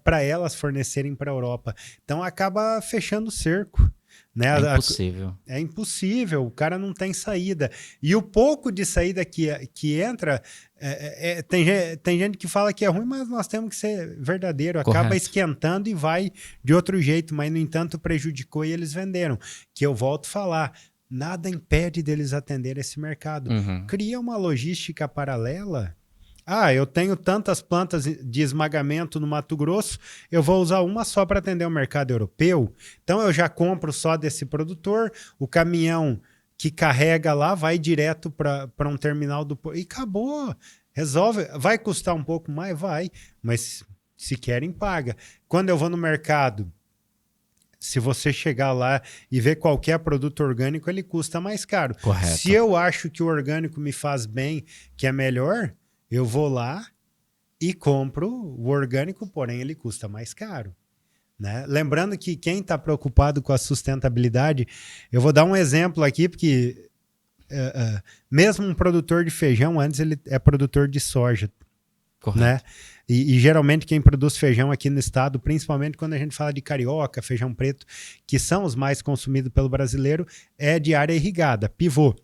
para elas fornecerem para a Europa. Então, acaba fechando o cerco. Né? É impossível. É impossível, o cara não tem saída. E o pouco de saída que entra, tem gente que fala que é ruim, mas nós temos que ser verdadeiro. Acaba esquentando e vai de outro jeito, mas, no entanto, prejudicou e eles venderam. Que eu volto a falar, nada impede deles atender esse mercado. Cria uma logística paralela. Eu tenho tantas plantas de esmagamento no Mato Grosso, eu vou usar uma só para atender o mercado europeu. Então eu já compro só desse produtor, o caminhão que carrega lá vai direto para um terminal do... E acabou, resolve. Vai custar um pouco mais? Vai, mas se querem, paga. Quando eu vou no mercado, se você chegar lá e ver qualquer produto orgânico, ele custa mais caro. Correto. Se eu acho que o orgânico me faz bem, que é melhor... Eu vou lá e compro o orgânico, porém ele custa mais caro. Né? Lembrando que quem está preocupado com a sustentabilidade, eu vou dar um exemplo aqui, porque mesmo um produtor de feijão, antes ele é produtor de soja. Correto. Né? E geralmente quem produz feijão aqui no estado, principalmente quando a gente fala de carioca, feijão preto, que são os mais consumidos pelo brasileiro, é de área irrigada, pivô.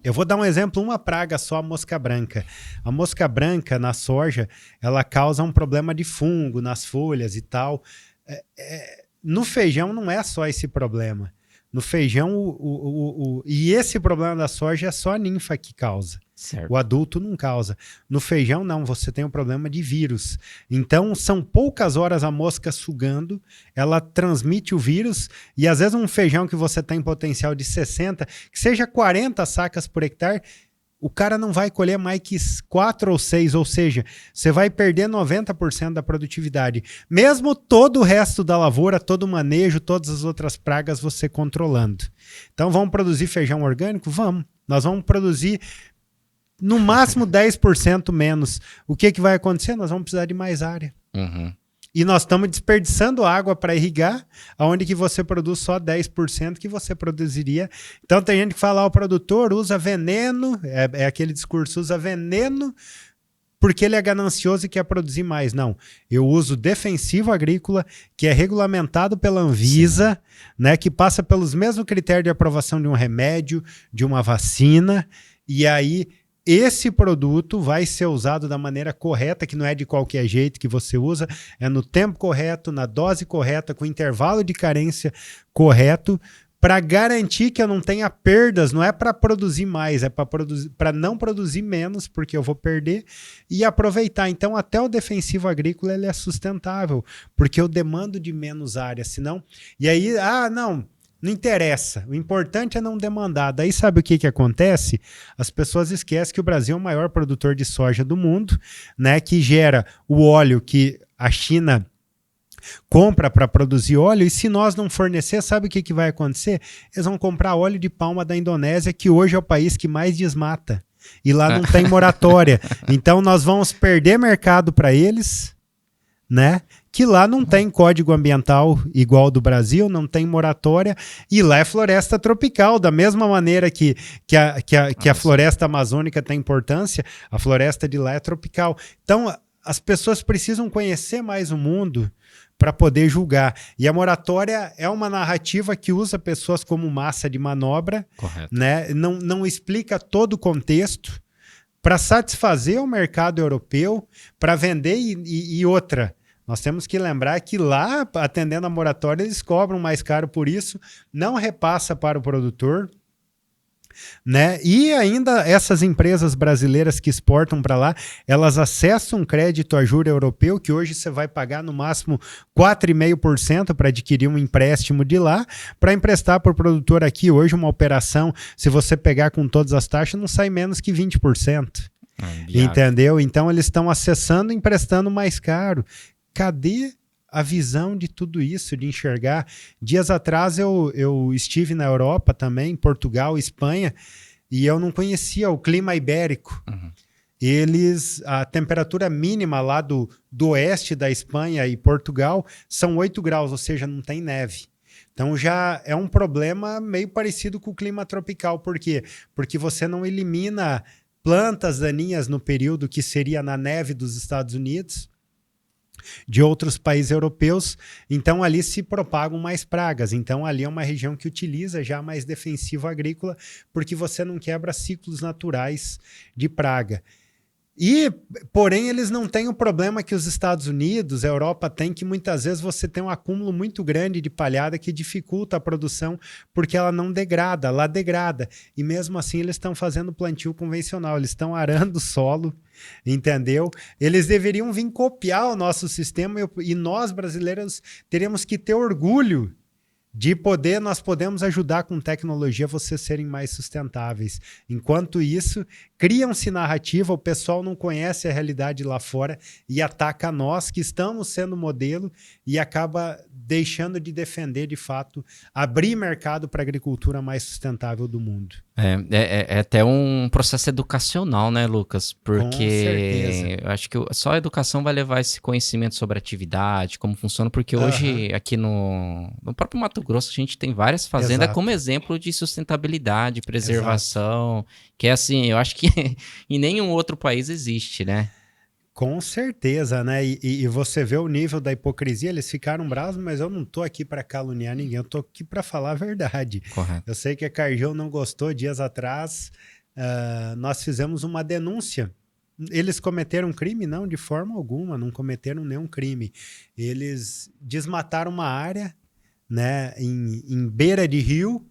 Eu vou dar um exemplo, uma praga só, a mosca branca. A mosca branca na soja, ela causa um problema de fungo nas folhas e tal. No feijão não é só esse problema. No feijão, e esse problema da soja é só a ninfa que causa. Certo. O adulto não causa. No feijão, não, você tem um problema de vírus. Então, são poucas horas a mosca sugando, ela transmite o vírus, e às vezes um feijão que você tem potencial de 60, que seja 40 sacas por hectare, o cara não vai colher mais que 4 ou 6, ou seja, você vai perder 90% da produtividade. Mesmo todo o resto da lavoura, todo o manejo, todas as outras pragas você controlando. Então, vamos produzir feijão orgânico? Vamos. Nós vamos produzir no máximo 10% menos. O que vai acontecer? Nós vamos precisar de mais área. E nós estamos desperdiçando água para irrigar, onde que você produz só 10% que você produziria. Então tem gente que fala, o produtor usa veneno, é aquele discurso, usa veneno porque ele é ganancioso e quer produzir mais. Não, eu uso defensivo agrícola, que é regulamentado pela Anvisa, né, que passa pelos mesmos critérios de aprovação de um remédio, de uma vacina, e aí esse produto vai ser usado da maneira correta, que não é de qualquer jeito que você usa, é no tempo correto, na dose correta, com intervalo de carência correto, para garantir que eu não tenha perdas. Não é para produzir mais, é para não produzir menos, porque eu vou perder, e aproveitar. Então, até o defensivo agrícola ele é sustentável, porque eu demando de menos área, senão... E aí, não interessa, o importante é não demandar. Daí sabe o que acontece? As pessoas esquecem que o Brasil é o maior produtor de soja do mundo, né, que gera o óleo que a China compra para produzir óleo, e se nós não fornecer, sabe o que vai acontecer? Eles vão comprar óleo de palma da Indonésia, que hoje é o país que mais desmata, e lá não tem moratória. Então nós vamos perder mercado para eles, né? que lá não tem código ambiental igual ao do Brasil, não tem moratória, e lá é floresta tropical, da mesma maneira que a floresta amazônica tem importância, a floresta de lá é tropical. Então, as pessoas precisam conhecer mais o mundo para poder julgar. E a moratória é uma narrativa que usa pessoas como massa de manobra, né? Não explica todo o contexto para satisfazer o mercado europeu, para vender e outra. Nós temos que lembrar que lá, atendendo a moratória, eles cobram mais caro por isso, não repassa para o produtor, né? E ainda essas empresas brasileiras que exportam para lá, elas acessam um crédito a juro europeu, que hoje você vai pagar no máximo 4,5% para adquirir um empréstimo de lá, para emprestar para o produtor aqui. Hoje uma operação, se você pegar com todas as taxas, não sai menos que 20%. Entendeu? Então eles estão acessando e emprestando mais caro. Cadê a visão de tudo isso, de enxergar? Dias atrás eu estive na Europa também, Portugal, Espanha, e eu não conhecia o clima ibérico. A temperatura mínima lá do oeste da Espanha e Portugal são 8 graus, ou seja, não tem neve. Então já é um problema meio parecido com o clima tropical. Por quê? Porque você não elimina plantas daninhas no período que seria na neve dos Estados Unidos, de outros países europeus, então ali se propagam mais pragas. Então ali é uma região que utiliza já mais defensivo agrícola, porque você não quebra ciclos naturais de praga. Porém, eles não têm o problema que os Estados Unidos, a Europa tem, que muitas vezes você tem um acúmulo muito grande de palhada que dificulta a produção, porque ela não degrada, ela degrada. E mesmo assim eles estão fazendo plantio convencional, eles estão arando o solo, entendeu? Eles deveriam vir copiar o nosso sistema e nós, brasileiros, teríamos que ter orgulho de poder, nós podemos ajudar com tecnologia vocês serem mais sustentáveis. Enquanto isso, criam-se narrativa, o pessoal não conhece a realidade lá fora e ataca nós que estamos sendo modelo e acaba deixando de defender, de fato, abrir mercado para a agricultura mais sustentável do mundo. É até um processo educacional, né, Lucas? Porque eu acho que só a educação vai levar esse conhecimento sobre atividade, como funciona, porque hoje aqui no próprio Mato Grosso a gente tem várias fazendas como exemplo de sustentabilidade, preservação, que é assim, eu acho que em nenhum outro país existe, né? Com certeza, né? E você vê o nível da hipocrisia, eles ficaram bravos, mas eu não tô aqui para caluniar ninguém, eu tô aqui para falar a verdade. Correto. Eu sei que a Cargill não gostou. Dias atrás, nós fizemos uma denúncia. Eles cometeram crime? Não, de forma alguma, não cometeram nenhum crime. Eles desmataram uma área, né, em beira de rio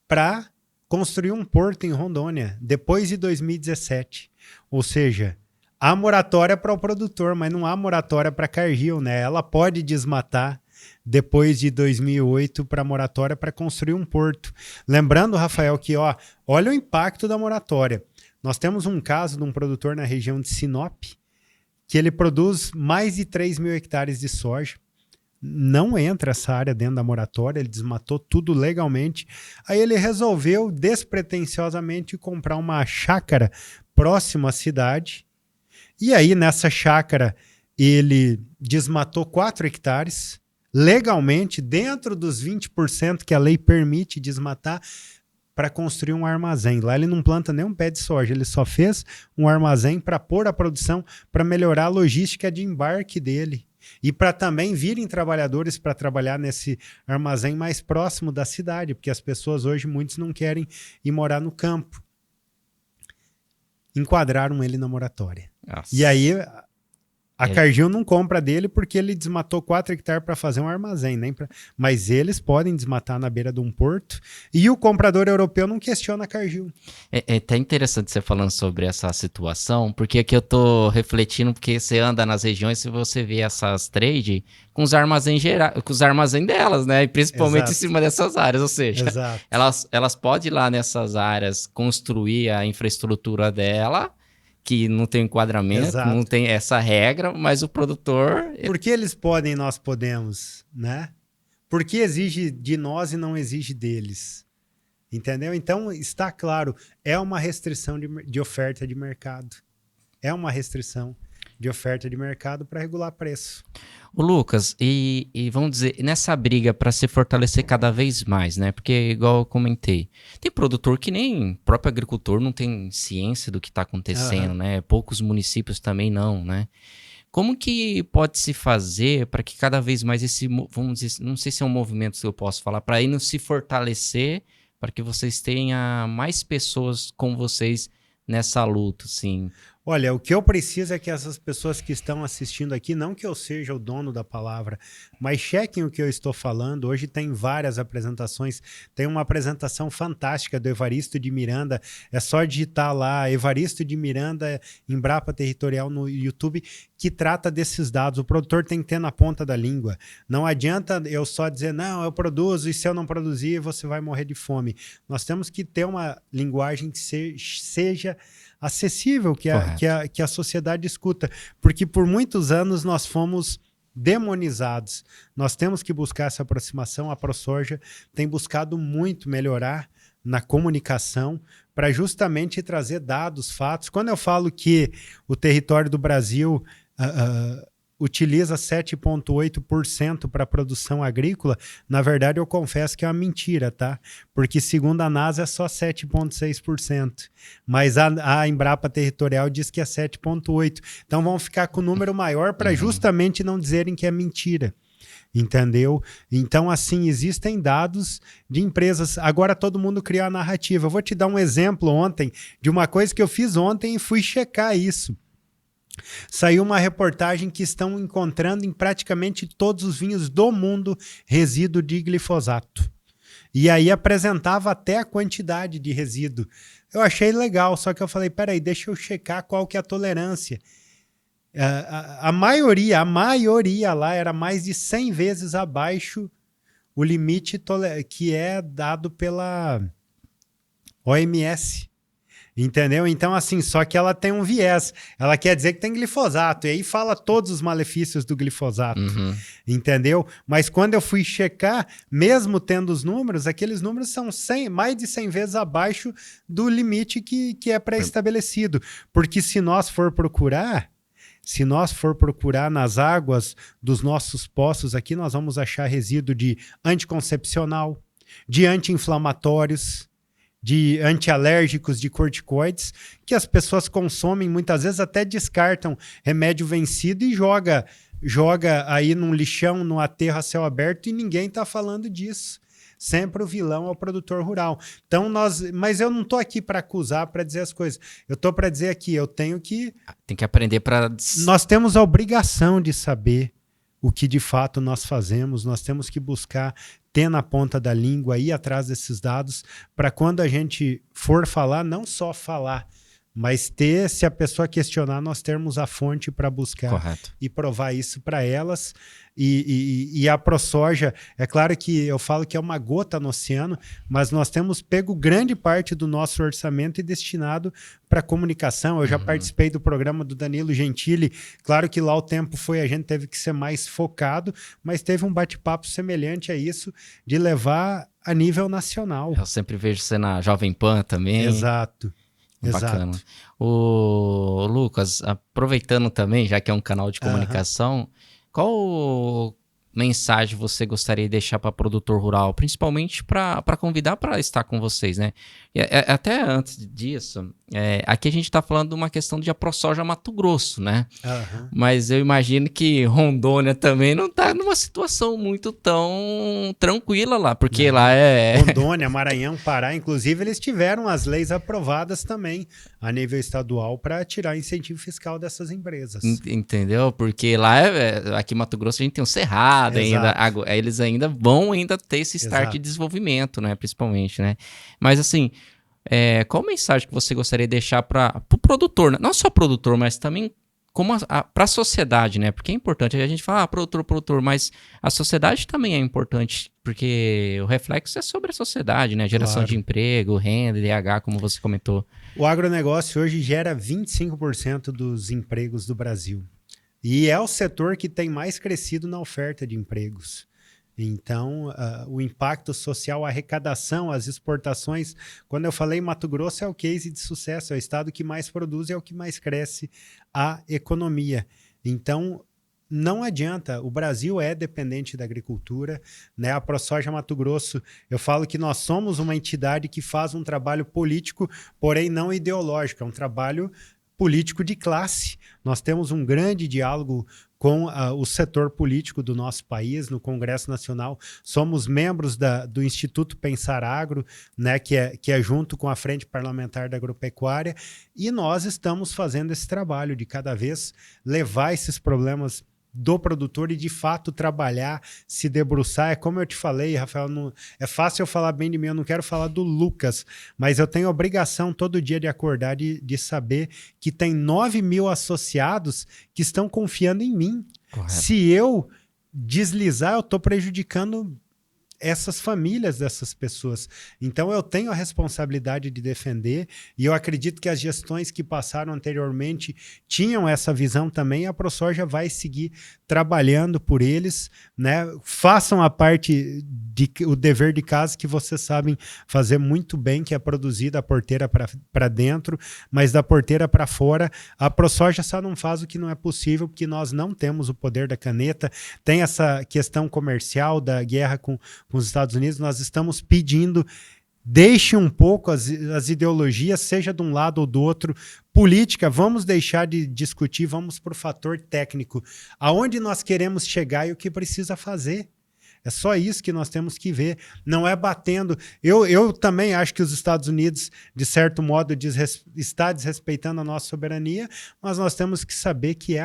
para construir um porto em Rondônia, depois de 2017. Ou seja, há moratória para o produtor, mas não há moratória para a Cargill, né? Ela pode desmatar depois de 2008 para moratória para construir um porto. Lembrando, Rafael, que olha o impacto da moratória. Nós temos um caso de um produtor na região de Sinop que ele produz mais de 3 mil hectares de soja. Não entra essa área dentro da moratória, ele desmatou tudo legalmente. Aí ele resolveu despretensiosamente comprar uma chácara próxima à cidade. E aí, nessa chácara, ele desmatou 4 hectares, legalmente, dentro dos 20% que a lei permite desmatar, para construir um armazém. Lá ele não planta nem um pé de soja, ele só fez um armazém para pôr a produção, para melhorar a logística de embarque dele. E para também virem trabalhadores para trabalhar nesse armazém mais próximo da cidade, porque as pessoas hoje, muitos não querem ir morar no campo. Enquadraram ele na moratória. Nossa. E aí a Cargill não compra dele porque ele desmatou 4 hectares para fazer um armazém. Mas eles podem desmatar na beira de um porto e o comprador europeu não questiona a Cargill. É até interessante você falando sobre essa situação, porque aqui eu tô refletindo, porque você anda nas regiões e você vê essas trade com os armazéns com os armazéns delas, né? E principalmente em cima dessas áreas, ou seja, elas podem ir lá nessas áreas construir a infraestrutura dela, que não tem enquadramento, não tem essa regra, mas o produtor... Por que eles podem e nós podemos, né? Por que exige de nós e não exige deles? Entendeu? Então, está claro, é uma restrição de oferta de mercado. É uma restrição. de oferta de mercado para regular preço. Ô Lucas, e vamos dizer, nessa briga para se fortalecer cada vez mais, né? Porque, igual eu comentei, tem produtor que nem o próprio agricultor não tem ciência do que está acontecendo, né? Poucos municípios também não, né? Como que pode se fazer para que cada vez mais vamos dizer, não sei se é um movimento que eu posso falar, para ir se fortalecer, para que vocês tenham mais pessoas com vocês nessa luta, assim? Olha, o que eu preciso é que essas pessoas que estão assistindo aqui, não que eu seja o dono da palavra, mas chequem o que eu estou falando. Hoje tem várias apresentações. Tem uma apresentação fantástica do Evaristo de Miranda. É só digitar lá, Evaristo de Miranda, Embrapa Territorial no YouTube, que trata desses dados. O produtor tem que ter na ponta da língua. Não adianta eu só dizer, não, eu produzo e se eu não produzir, você vai morrer de fome. Nós temos que ter uma linguagem que seja acessível, que a sociedade escuta, porque por muitos anos nós fomos demonizados. Nós temos que buscar essa aproximação. A ProSoja tem buscado muito melhorar na comunicação para justamente trazer dados, fatos. Quando eu falo que o território do Brasil utiliza 7,8% para a produção agrícola, na verdade eu confesso que é uma mentira, tá? Porque segundo a NASA é só 7,6%, mas a Embrapa Territorial diz que é 7,8%. Então vamos ficar com o número maior para justamente não dizerem que é mentira. Entendeu? Então, assim, existem dados de empresas. Agora todo mundo cria a narrativa. Eu vou te dar um exemplo ontem de uma coisa que eu fiz ontem e fui checar isso. Saiu uma reportagem que estão encontrando em praticamente todos os vinhos do mundo resíduo de glifosato. E aí apresentava até a quantidade de resíduo. Eu achei legal, só que eu falei, peraí, deixa eu checar qual que é a tolerância. A maioria lá era mais de 100 vezes abaixo o limite que é dado pela OMS. Entendeu? Então, assim, só que ela tem um viés. Ela quer dizer que tem glifosato. E aí fala todos os malefícios do glifosato. Entendeu? Mas quando eu fui checar, mesmo tendo os números, aqueles números são mais de 100 vezes abaixo do limite que é pré-estabelecido. Porque se nós for procurar nas águas dos nossos poços aqui, nós vamos achar resíduo de anticoncepcional, de anti-inflamatórios, de antialérgicos, de corticoides, que as pessoas consomem, muitas vezes até descartam remédio vencido e joga aí num lixão, num aterro a céu aberto, e ninguém está falando disso. Sempre o vilão é o produtor rural. Então mas eu não estou aqui para acusar, para dizer as coisas. Eu estou para dizer aqui, eu tenho que... Tem que aprender para... Nós temos a obrigação de saber o que de fato nós fazemos, nós temos que buscar ter na ponta da língua, ir atrás desses dados, para quando a gente for falar, não só falar, mas se a pessoa questionar, nós termos a fonte para buscar. Correto. E provar isso para elas. E a ProSoja, é claro que eu falo que é uma gota no oceano, mas nós temos pego grande parte do nosso orçamento e destinado para comunicação. Eu já participei do programa do Danilo Gentili. Claro que lá o tempo a gente teve que ser mais focado, mas teve um bate-papo semelhante a isso, de levar a nível nacional. Eu sempre vejo você na Jovem Pan também. Exato. Bacana. O Lucas, aproveitando também, já que é um canal de comunicação, qual mensagem você gostaria de deixar para produtor rural, principalmente para convidar para estar com vocês, né? Até antes disso, aqui a gente está falando de uma questão de a ProSoja Mato Grosso, né? Mas eu imagino que Rondônia também não está numa situação muito tão tranquila lá, porque lá é... Rondônia, Maranhão, Pará, inclusive eles tiveram as leis aprovadas também a nível estadual para tirar incentivo fiscal dessas empresas. Entendeu? Porque lá, aqui em Mato Grosso, a gente tem o Cerrado, ainda, eles ainda vão ter esse start de desenvolvimento, né? Principalmente, né? Mas assim, qual mensagem que você gostaria de deixar para o produtor, né? Não só produtor, mas também para a sociedade, né? Porque é importante, a gente fala produtor, mas a sociedade também é importante, porque o reflexo é sobre a sociedade, né? Geração de emprego, renda, IDH, como você comentou. O agronegócio hoje gera 25% dos empregos do Brasil. E é o setor que tem mais crescido na oferta de empregos. Então, o impacto social, a arrecadação, as exportações, quando eu falei Mato Grosso é o case de sucesso, é o estado que mais produz e é o que mais cresce a economia. Então, não adianta, o Brasil é dependente da agricultura, né? A ProSoja Mato Grosso, eu falo que nós somos uma entidade que faz um trabalho político, porém não ideológico, é um trabalho político de classe. Nós temos um grande diálogo com o setor político do nosso país, no Congresso Nacional. Somos membros do Instituto Pensar Agro, né, que é junto com a Frente Parlamentar da Agropecuária, e nós estamos fazendo esse trabalho de cada vez levar esses problemas do produtor e, de fato, trabalhar, se debruçar. É como eu te falei, Rafael, é fácil eu falar bem de mim, eu não quero falar do Lucas, mas eu tenho a obrigação todo dia de acordar, de saber que tem 9 mil associados que estão confiando em mim. Correto. Se eu deslizar, eu estou prejudicando essas famílias dessas pessoas. Então eu tenho a responsabilidade de defender, e eu acredito que as gestões que passaram anteriormente tinham essa visão também. A ProSoja vai seguir trabalhando por eles, né? Façam a parte o dever de casa que vocês sabem fazer muito bem, que é produzir da porteira para dentro, mas da porteira para fora. A ProSoja só não faz o que não é possível, porque nós não temos o poder da caneta. Tem essa questão comercial da guerra com os Estados Unidos. Nós estamos pedindo, deixe um pouco as ideologias, seja de um lado ou do outro. Política, vamos deixar de discutir, vamos para o fator técnico. Aonde nós queremos chegar e o que precisa fazer. É só isso que nós temos que ver. Não é batendo. Eu também acho que os Estados Unidos, de certo modo, está desrespeitando a nossa soberania, mas nós temos que saber que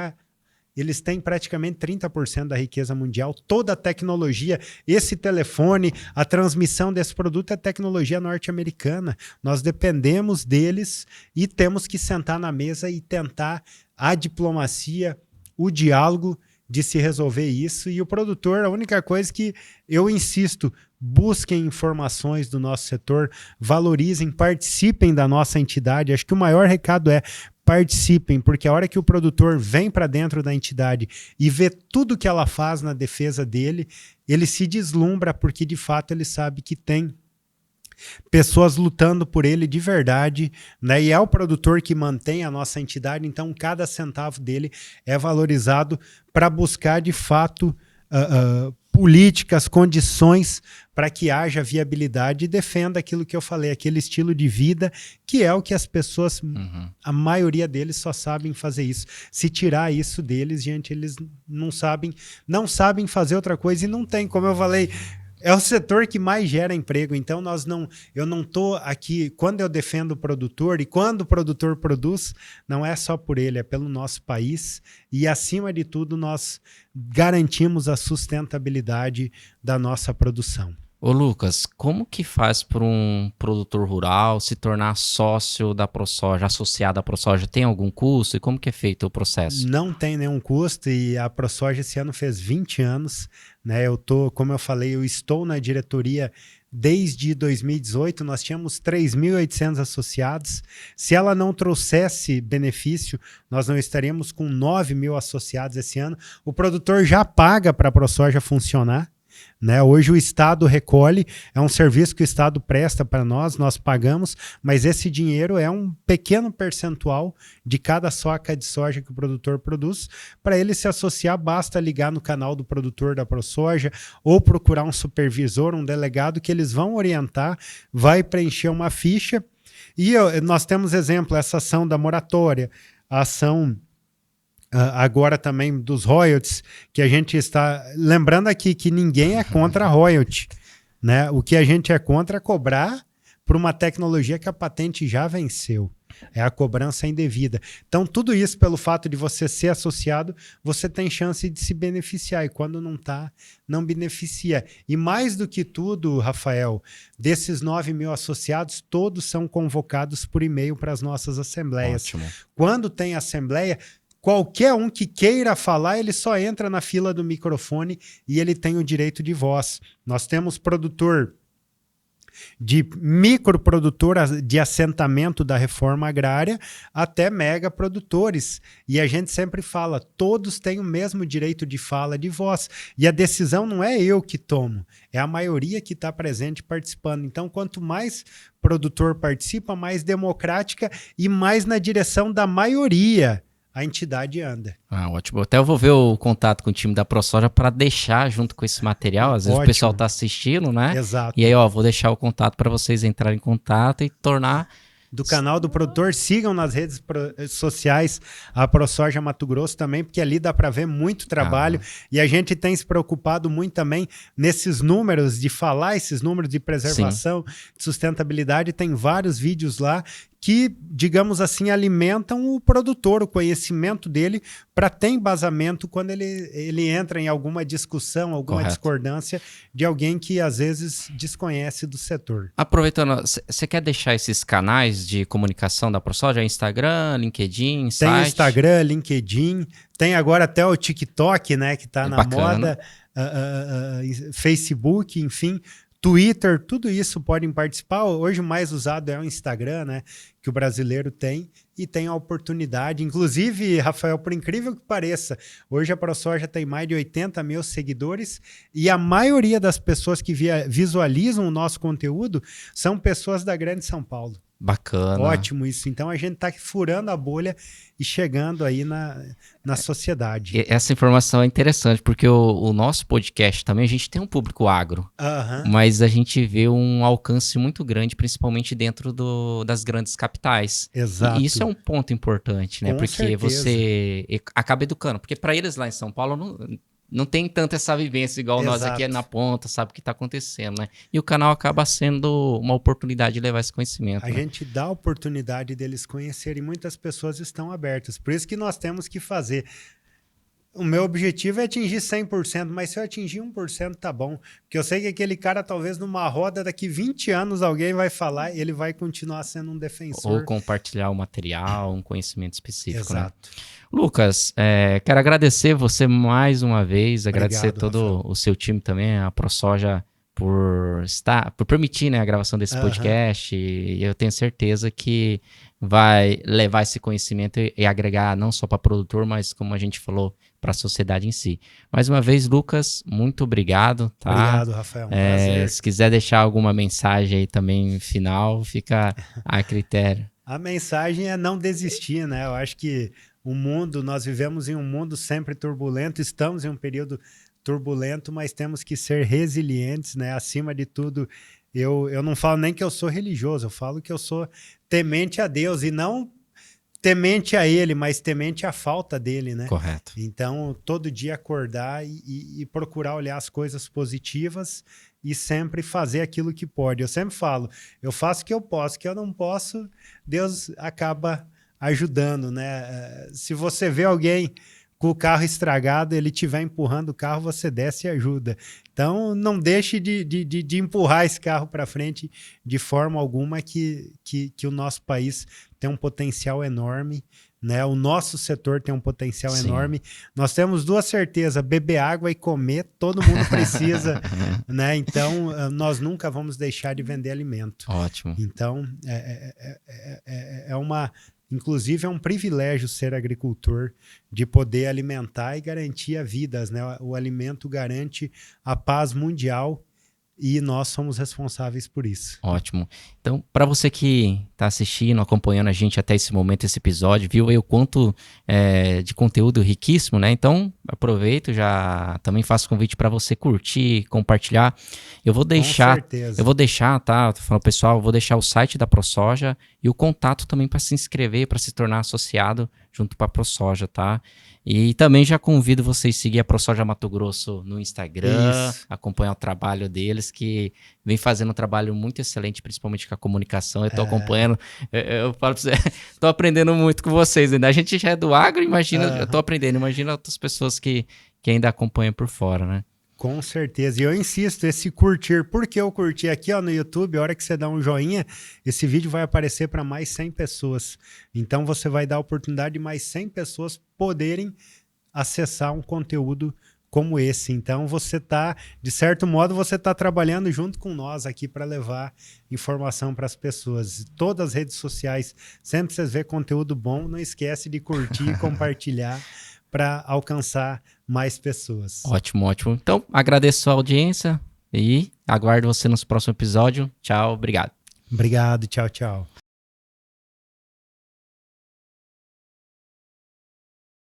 eles têm praticamente 30% da riqueza mundial, toda a tecnologia, esse telefone, a transmissão desse produto é tecnologia norte-americana. Nós dependemos deles e temos que sentar na mesa e tentar a diplomacia, o diálogo de se resolver isso. E o produtor, a única coisa que eu insisto, busquem informações do nosso setor, valorizem, participem da nossa entidade. Acho que o maior recado é: participem, porque a hora que o produtor vem para dentro da entidade e vê tudo que ela faz na defesa dele, ele se deslumbra, porque de fato ele sabe que tem pessoas lutando por ele de verdade, né? E é o produtor que mantém a nossa entidade, então cada centavo dele é valorizado para buscar de fato políticas, condições para que haja viabilidade e defenda aquilo que eu falei, aquele estilo de vida que é o que as pessoas, a maioria deles só sabem fazer isso. Se tirar isso deles, gente, eles não sabem fazer outra coisa, e não tem, como eu falei, é o setor que mais gera emprego. Então eu não estou aqui, quando eu defendo o produtor e quando o produtor produz, não é só por ele, é pelo nosso país, e acima de tudo nós garantimos a sustentabilidade da nossa produção. Ô Lucas, como que faz para um produtor rural se tornar sócio da ProSoja, associado à ProSoja? Tem algum custo? E como que é feito o processo? Não tem nenhum custo, e a ProSoja esse ano fez 20 anos, né? Como eu falei, eu estou na diretoria desde 2018, nós tínhamos 3.800 associados. Se ela não trouxesse benefício, nós não estaríamos com 9 mil associados esse ano. O produtor já paga para a ProSoja funcionar, né? Hoje o Estado recolhe, é um serviço que o Estado presta para nós pagamos, mas esse dinheiro é um pequeno percentual de cada saca de soja que o produtor produz. Para ele se associar, basta ligar no canal do produtor da ProSoja ou procurar um supervisor, um delegado, que eles vão orientar, vai preencher uma ficha. E nós temos exemplo, essa ação da moratória, a ação agora também dos royalties, que a gente está lembrando aqui que ninguém é contra a royalty, né? O que a gente é contra é cobrar por uma tecnologia que a patente já venceu. É a cobrança indevida. Então, tudo isso, pelo fato de você ser associado, você tem chance de se beneficiar. E quando não está, não beneficia. E mais do que tudo, Rafael, desses 9 mil associados, todos são convocados por e-mail para as nossas assembleias. Ótimo. Quando tem assembleia, qualquer um que queira falar, ele só entra na fila do microfone e ele tem o direito de voz. Nós temos produtor de microprodutor de assentamento da reforma agrária até mega produtores. E a gente sempre fala, todos têm o mesmo direito de fala, de voz. E a decisão não é eu que tomo, é a maioria que está presente participando. Então, quanto mais produtor participa, mais democrática e mais na direção da maioria a entidade anda. Ótimo. Até eu vou ver o contato com o time da ProSoja para deixar junto com esse material. Às vezes o pessoal está assistindo, né? Exato. E aí, vou deixar o contato para vocês entrarem em contato e tornar... Do canal do produtor, sigam nas redes sociais a ProSoja Mato Grosso também, porque ali dá para ver muito trabalho e a gente tem se preocupado muito também nesses números, de falar esses números de preservação, de sustentabilidade, tem vários vídeos lá que, digamos assim, alimentam o produtor, o conhecimento dele, para ter embasamento quando ele entra em alguma discussão, alguma discordância de alguém que às vezes desconhece do setor. Aproveitando, você quer deixar esses canais de comunicação da ProSoja? Instagram, LinkedIn, site? Tem Instagram, LinkedIn, tem agora até o TikTok, né, que está na moda, Facebook, enfim... Twitter, tudo isso podem participar. Hoje o mais usado é o Instagram, né? Que o brasileiro tem e tem a oportunidade. Inclusive, Rafael, por incrível que pareça, hoje a ProSoja tem mais de 80 mil seguidores e a maioria das pessoas que visualizam o nosso conteúdo são pessoas da Grande São Paulo. Bacana. Ótimo isso. Então a gente está furando a bolha e chegando aí na sociedade. Essa informação é interessante, porque o nosso podcast também, a gente tem um público agro, mas a gente vê um alcance muito grande, principalmente dentro das grandes capitais. Exato. E isso é um ponto importante, né? Com porque certeza. Você acaba educando. Porque para eles lá em São Paulo não tem tanta essa vivência igual nós aqui na ponta, sabe o que está acontecendo, né? E o canal acaba sendo uma oportunidade de levar esse conhecimento. A gente dá a oportunidade deles conhecerem, muitas pessoas estão abertas. Por isso que nós temos que fazer. O meu objetivo é atingir 100%, mas se eu atingir 1% tá bom. Porque eu sei que aquele cara, talvez numa roda, daqui 20 anos alguém vai falar e ele vai continuar sendo um defensor. Ou compartilhar o material, um conhecimento específico, Exato. Né? Lucas, quero agradecer você mais uma vez, agradecer todo o seu time também, a ProSoja, por permitir, né, a gravação desse podcast, e eu tenho certeza que vai levar esse conhecimento e agregar não só para produtor, mas, como a gente falou, para a sociedade em si. Mais uma vez, Lucas, muito obrigado. Tá? Obrigado, Rafael. Um prazer. Se quiser deixar alguma mensagem aí também final, fica a critério. A mensagem é não desistir, né? Eu acho que nós vivemos em um mundo sempre turbulento, estamos em um período turbulento, mas temos que ser resilientes, né? Acima de tudo, eu não falo nem que eu sou religioso, eu falo que eu sou temente a Deus, e não temente a Ele, mas temente à falta dele, né? Correto. Então, todo dia acordar e procurar olhar as coisas positivas e sempre fazer aquilo que pode. Eu sempre falo, eu faço o que eu posso, o que eu não posso, Deus acaba ajudando, né? Se você vê alguém com o carro estragado, ele estiver empurrando o carro, você desce e ajuda. Então, não deixe de empurrar esse carro para frente de forma alguma, que o nosso país tem um potencial enorme, né? O nosso setor tem um potencial enorme. Nós temos duas certezas: beber água e comer, todo mundo precisa, né? Então, nós nunca vamos deixar de vender alimento. Ótimo. Então, inclusive, é um privilégio ser agricultor, de poder alimentar e garantir vidas, né? O alimento garante a paz mundial e nós somos responsáveis por isso. Ótimo. Então, para você que está assistindo, acompanhando a gente até esse momento, esse episódio, viu aí o quanto de conteúdo riquíssimo, né? Então, aproveito, já também faço convite para você curtir, compartilhar. Eu vou deixar, tá? Tô falando, pessoal, eu vou deixar o site da ProSoja e o contato também para se inscrever, para se tornar associado junto para a ProSoja, tá? E também já convido vocês a seguir a ProSoja Mato Grosso no Instagram, acompanhar o trabalho deles, que vem fazendo um trabalho muito excelente, principalmente com a comunicação. Eu tô acompanhando, eu falo pra você, tô aprendendo muito com vocês ainda. A gente já é do agro, imagina, eu tô aprendendo, imagina outras pessoas que ainda acompanham por fora, né? Com certeza. E eu insisto, esse curtir, porque eu curti aqui no YouTube, a hora que você dá um joinha, esse vídeo vai aparecer para mais 100 pessoas. Então você vai dar a oportunidade de mais 100 pessoas poderem acessar um conteúdo como esse. Então de certo modo, você está trabalhando junto com nós aqui para levar informação para as pessoas. Todas as redes sociais, sempre vocês vê conteúdo bom, não esquece de curtir e compartilhar para alcançar mais pessoas. Ótimo, ótimo. Então, agradeço a audiência e aguardo você nos próximos episódios. Tchau, obrigado. Obrigado, tchau, tchau.